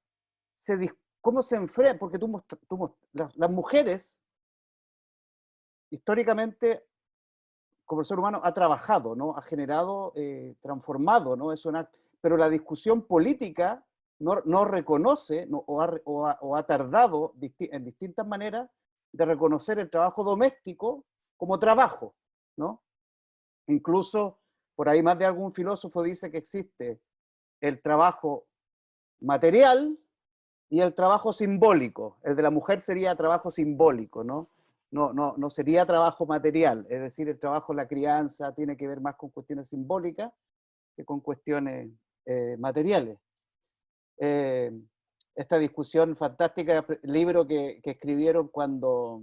se enfrenta? Porque las mujeres, históricamente, como el ser humano, ha trabajado, ¿no? Ha generado, transformado, ¿no? Pero la discusión política no reconoce o ha tardado en distintas maneras de reconocer el trabajo doméstico como trabajo, ¿no? Incluso por ahí más de algún filósofo dice que existe el trabajo material y el trabajo simbólico. El de la mujer sería trabajo simbólico, ¿no? No sería trabajo material, es decir, el trabajo en la crianza tiene que ver más con cuestiones simbólicas que con cuestiones materiales. Esta discusión fantástica, libro que escribieron cuando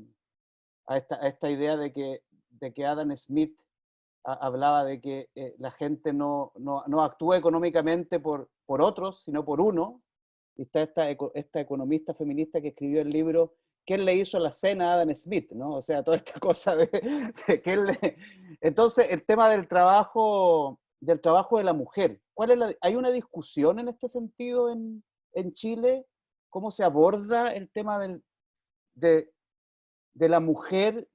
a esta idea de que Adam Smith hablaba de que la gente no actúa económicamente por otros, sino por uno. Y está esta economista feminista que escribió el libro ¿Quién le hizo la cena a Adam Smith? ¿No? O sea, toda esta cosa de que Entonces, el tema del trabajo de la mujer. ¿Hay una discusión en este sentido en Chile? ¿Cómo se aborda el tema de la mujer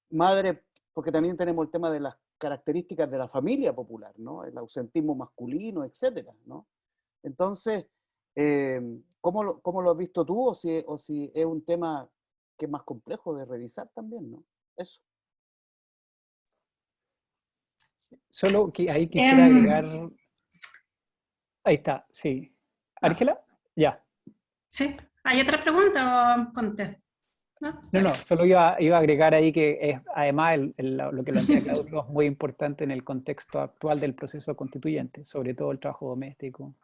madre? Porque también tenemos el tema de las características de la familia popular, ¿no? El ausentismo masculino, etcétera, ¿no? Entonces, ¿cómo lo has visto tú? O si es un tema que es más complejo de revisar también, ¿no? Eso. Solo que ahí quisiera agregar... Ahí está, sí. ¿Ángela? Ya. ¿Sí? ¿Hay otra pregunta o contesto? ¿no? No, solo iba a agregar ahí que es, además lo que plantea Claudio es muy importante en el contexto actual del proceso constituyente, sobre todo el trabajo doméstico,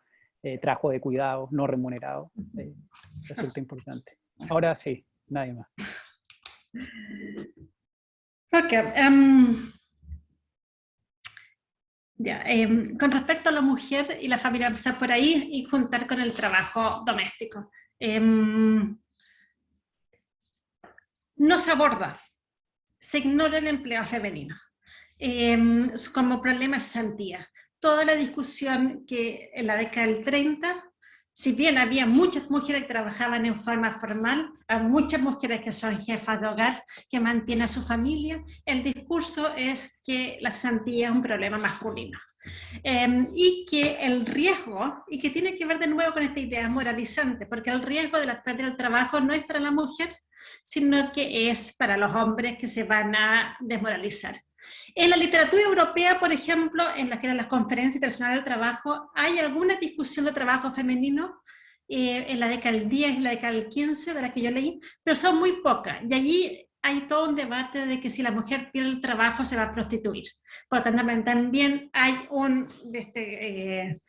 trabajo de cuidados no remunerado, resulta importante. Ahora sí, nadie más. Ok, con respecto a la mujer y la familia, empezar por ahí y juntar con el trabajo doméstico. No se aborda, se ignora el empleo femenino como problema de cesantía. Toda la discusión que en la década del 30, si bien había muchas mujeres que trabajaban en forma formal, hay muchas mujeres que son jefas de hogar, que mantienen a su familia, el discurso es que la cesantía es un problema masculino. Y que el riesgo, y que tiene que ver de nuevo con esta idea moralizante, porque el riesgo de la pérdida del trabajo no es para la mujer, sino que es para los hombres que se van a desmoralizar. En la literatura europea, por ejemplo, en las conferencias internacionales del trabajo, hay alguna discusión de trabajo femenino en la década del 10 y la década del 15, de la que yo leí, pero son muy pocas. Y allí hay todo un debate de que si la mujer pierde el trabajo se va a prostituir. Por lo tanto, también hay este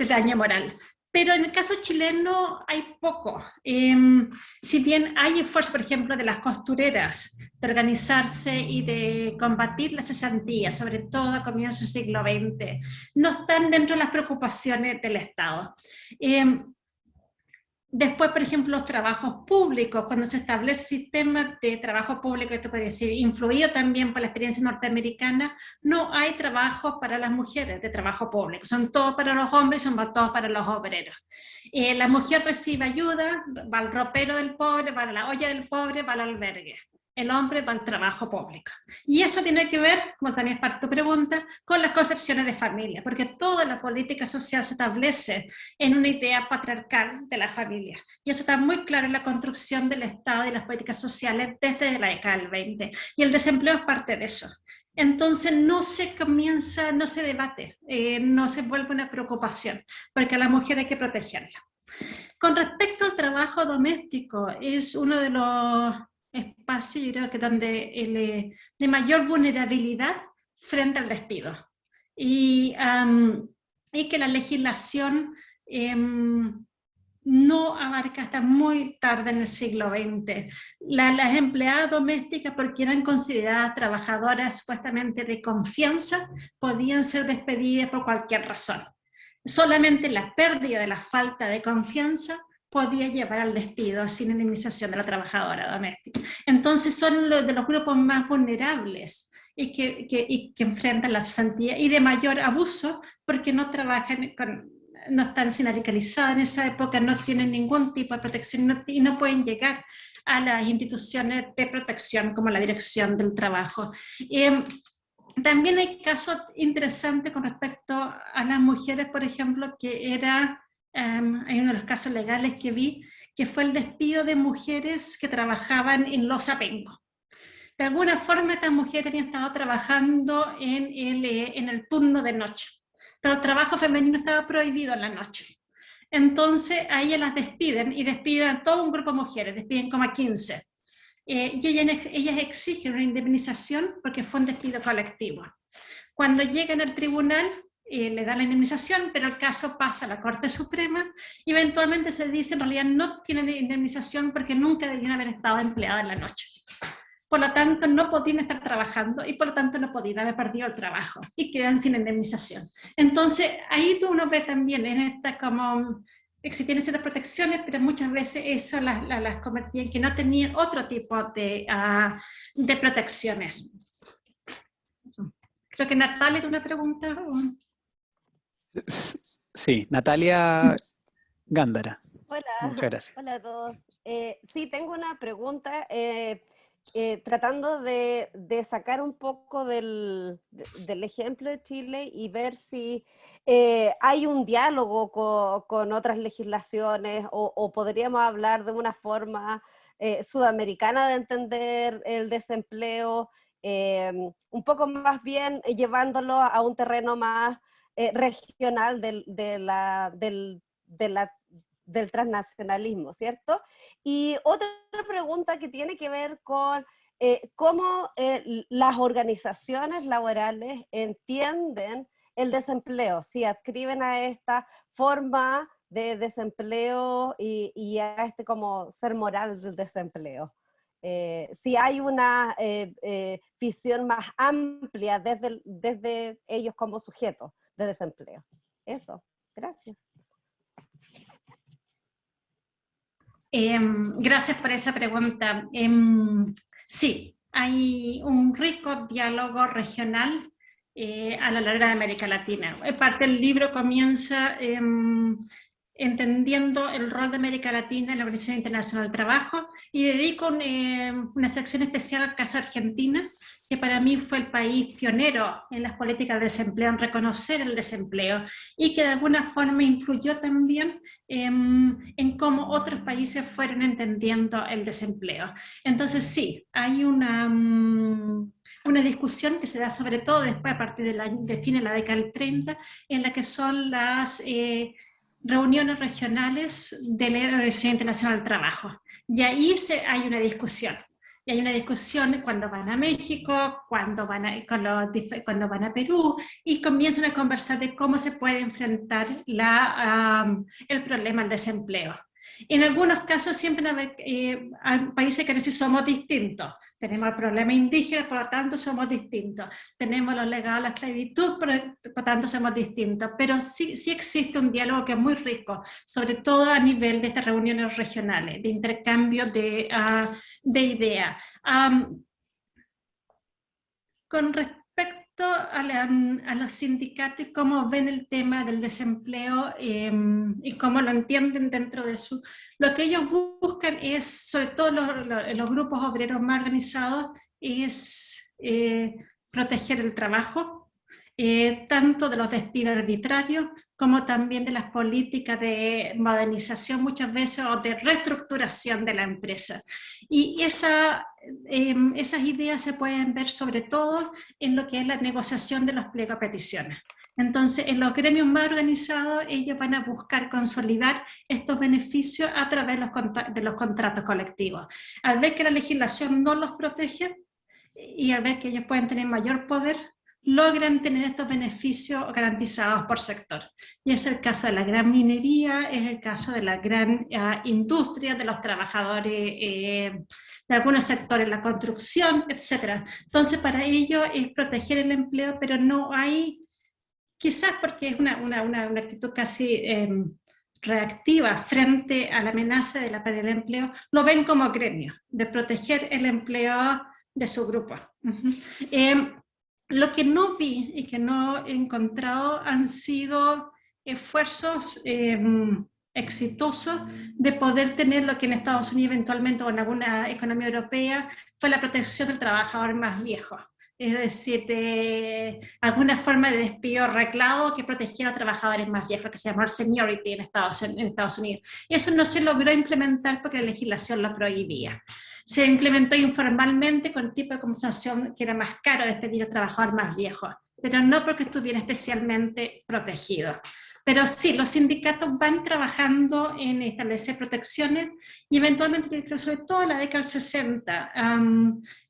daño moral. Pero en el caso chileno hay poco. Si bien hay esfuerzo, por ejemplo, de las costureras de organizarse y de combatir la cesantía, sobre todo a comienzos del siglo XX, no están dentro de las preocupaciones del Estado. Después, por ejemplo, los trabajos públicos, cuando se establece el sistema de trabajo público, esto puede decir, influido también por la experiencia norteamericana, no hay trabajo para las mujeres de trabajo público, son todos para los hombres, son todos para los obreros. La mujer recibe ayuda, va al ropero del pobre, va a la olla del pobre, va al albergue. El hombre va al trabajo público. Y eso tiene que ver, como también es parte de tu pregunta, con las concepciones de familia, porque toda la política social se establece en una idea patriarcal de la familia. Y eso está muy claro en la construcción del Estado y las políticas sociales desde la década del 20. Y el desempleo es parte de eso. Entonces no se debate, no se vuelve una preocupación, porque a la mujer hay que protegerla. Con respecto al trabajo doméstico, es uno de los espacios, yo creo que donde de mayor vulnerabilidad frente al despido. Y que la legislación no abarca hasta muy tarde en el siglo XX. Las empleadas domésticas, porque eran consideradas trabajadoras supuestamente de confianza, podían ser despedidas por cualquier razón. Solamente la pérdida de la falta de confianza podía llevar al despido sin indemnización de la trabajadora doméstica. Entonces son de los grupos más vulnerables y que enfrentan la cesantía y de mayor abuso porque no trabajan no están sindicalizadas en esa época, no tienen ningún tipo de protección y no pueden llegar a las instituciones de protección como la Dirección del Trabajo. También hay casos interesantes con respecto a las mujeres, por ejemplo, que hay uno de los casos legales que vi, que fue el despido de mujeres que trabajaban en los apencos. De alguna forma estas mujeres habían estado trabajando en el turno de noche, pero el trabajo femenino estaba prohibido en la noche. Entonces a ellas las despiden y despiden a todo un grupo de mujeres, despiden como a 15. Y ellas exigen una indemnización porque fue un despido colectivo. Cuando llegan al tribunal, le dan la indemnización, pero el caso pasa a la Corte Suprema y eventualmente se dice en realidad no tienen indemnización porque nunca debían haber estado empleadas en la noche. Por lo tanto, no podían estar trabajando y por lo tanto no podían haber perdido el trabajo y quedan sin indemnización. Entonces, ahí uno ve también en esta como existían ciertas protecciones, pero muchas veces eso las convertía en que no tenían otro tipo de protecciones. Creo que Natalia tiene una pregunta. Sí, Natalia Gándara. Hola. Muchas gracias. Hola a todos. Sí, tengo una pregunta. Tratando de sacar un poco del ejemplo de Chile y ver si hay un diálogo con otras legislaciones o podríamos hablar de una forma sudamericana de entender el desempleo, un poco más bien llevándolo a un terreno más regional del transnacionalismo, ¿cierto? Y otra pregunta que tiene que ver con cómo las organizaciones laborales entienden el desempleo, si adscriben a esta forma de desempleo y a este como ser moral del desempleo. Si hay una visión más amplia desde ellos como sujetos de desempleo. Eso, gracias. Gracias por esa pregunta. Sí, hay un rico diálogo regional a lo largo de América Latina. Parte del libro comienza entendiendo el rol de América Latina en la Organización Internacional del Trabajo, y dedico una sección especial al caso de Argentina, que para mí fue el país pionero en las políticas de desempleo, en reconocer el desempleo, y que de alguna forma influyó también en cómo otros países fueron entendiendo el desempleo. Entonces sí, hay una discusión que se da sobre todo después, a partir de fines de la década del 30, en la que son las reuniones regionales de la Organización Internacional del Trabajo. Y ahí hay una discusión. Y hay una discusión cuando van a México, cuando van a Perú, y comienzan a conversar de cómo se puede enfrentar el problema del desempleo. En algunos casos siempre hay países que sí somos distintos. Tenemos el problema indígena, por lo tanto somos distintos. Tenemos los legados a la esclavitud, por lo tanto somos distintos. Pero sí existe un diálogo que es muy rico, sobre todo a nivel de estas reuniones regionales, de intercambio de ideas. Con respecto a los sindicatos y cómo ven el tema del desempleo y cómo lo entienden dentro de su... Lo que ellos buscan es, sobre todo los grupos obreros más organizados, es proteger el trabajo, tanto de los despidos arbitrarios como también de las políticas de modernización muchas veces o de reestructuración de la empresa. Y esas ideas se pueden ver sobre todo en lo que es la negociación de los pliegos a peticiones. Entonces, en los gremios más organizados, ellos van a buscar consolidar estos beneficios a través de los contratos colectivos. Al ver que la legislación no los protege y al ver que ellos pueden tener mayor poder, logran tener estos beneficios garantizados por sector. Y es el caso de la gran minería, es el caso de la gran industria, de los trabajadores de algunos sectores, la construcción, etc. Entonces, para ellos es proteger el empleo, pero no hay, quizás porque es una actitud casi reactiva frente a la amenaza de la pérdida del empleo, lo ven como gremio, de proteger el empleo de su grupo. Lo que no vi y que no he encontrado han sido esfuerzos exitosos de poder tener lo que en Estados Unidos eventualmente o en alguna economía europea fue la protección del trabajador más viejo. Es decir, de alguna forma de despido arreglado que protegía a los trabajadores más viejos, que se llamó seniority en Estados Unidos. Y eso no se logró implementar porque la legislación lo prohibía. Se implementó informalmente con el tipo de compensación que era más caro despedir al trabajador más viejo, pero no porque estuviera especialmente protegido. Pero sí, los sindicatos van trabajando en establecer protecciones y eventualmente, yo creo, sobre todo en la década del 60,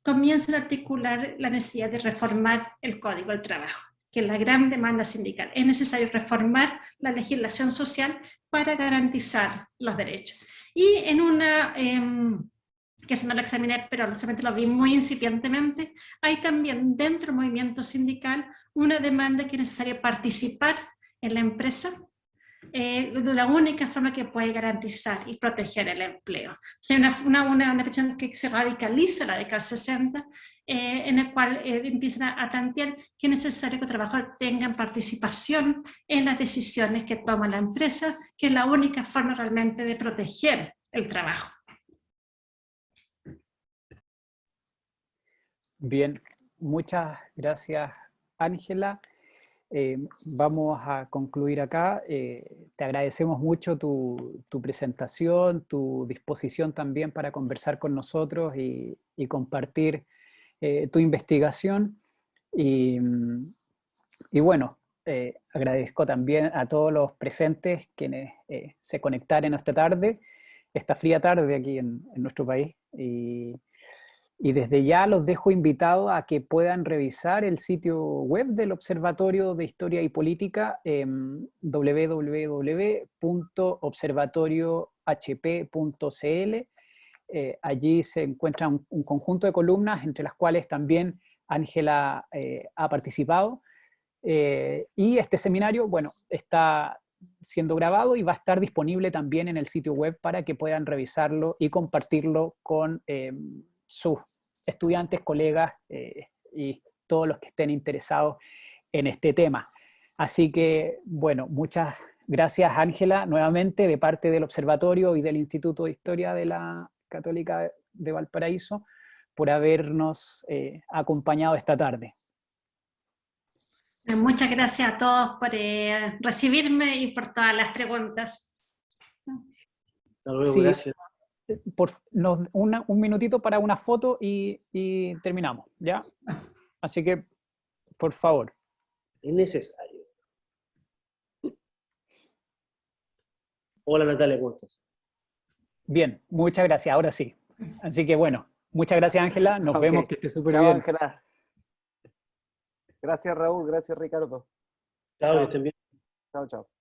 comienzan a articular la necesidad de reformar el Código del Trabajo, que es la gran demanda sindical. Es necesario reformar la legislación social para garantizar los derechos. Y en una... que eso no lo examiné, pero solamente lo vi muy incipientemente, hay también dentro del movimiento sindical una demanda que es necesario participar en la empresa de la única forma que puede garantizar y proteger el empleo. O sea, una petición que se radicaliza la década del 60, en la cual empiezan a plantear que es necesario que los trabajadores tengan participación en las decisiones que toma la empresa, que es la única forma realmente de proteger el trabajo. Bien, muchas gracias, Ángela. Vamos a concluir acá. Te agradecemos mucho tu presentación, tu disposición también para conversar con nosotros y compartir tu investigación. Y bueno, agradezco también a todos los presentes quienes se conectaron esta tarde. esta fría tarde aquí en nuestro país. Y desde ya los dejo invitados a que puedan revisar el sitio web del Observatorio de Historia y Política, www.observatoriohp.cl. Allí se encuentra un conjunto de columnas, entre las cuales también Ángela ha participado. Y este seminario, bueno, está siendo grabado y va a estar disponible también en el sitio web para que puedan revisarlo y compartirlo con sus estudiantes, colegas y todos los que estén interesados en este tema. Así que, bueno, muchas gracias, Ángela, nuevamente de parte del Observatorio y del Instituto de Historia de la Católica de Valparaíso, por habernos acompañado esta tarde. Muchas gracias a todos por recibirme y por todas las preguntas. Hasta luego, Sí, gracias. un minutito para una foto y terminamos, ¿ya? Así que, por favor. Es necesario. Hola Natalia, ¿cómo estás? Bien, muchas gracias, ahora sí. Así que bueno, muchas gracias, Ángela, nos Ok. vemos, que esté súper Chao, bien. Ángela. Gracias, Raúl. Gracias, Ricardo. Chao, que estén bien. Chao, chao.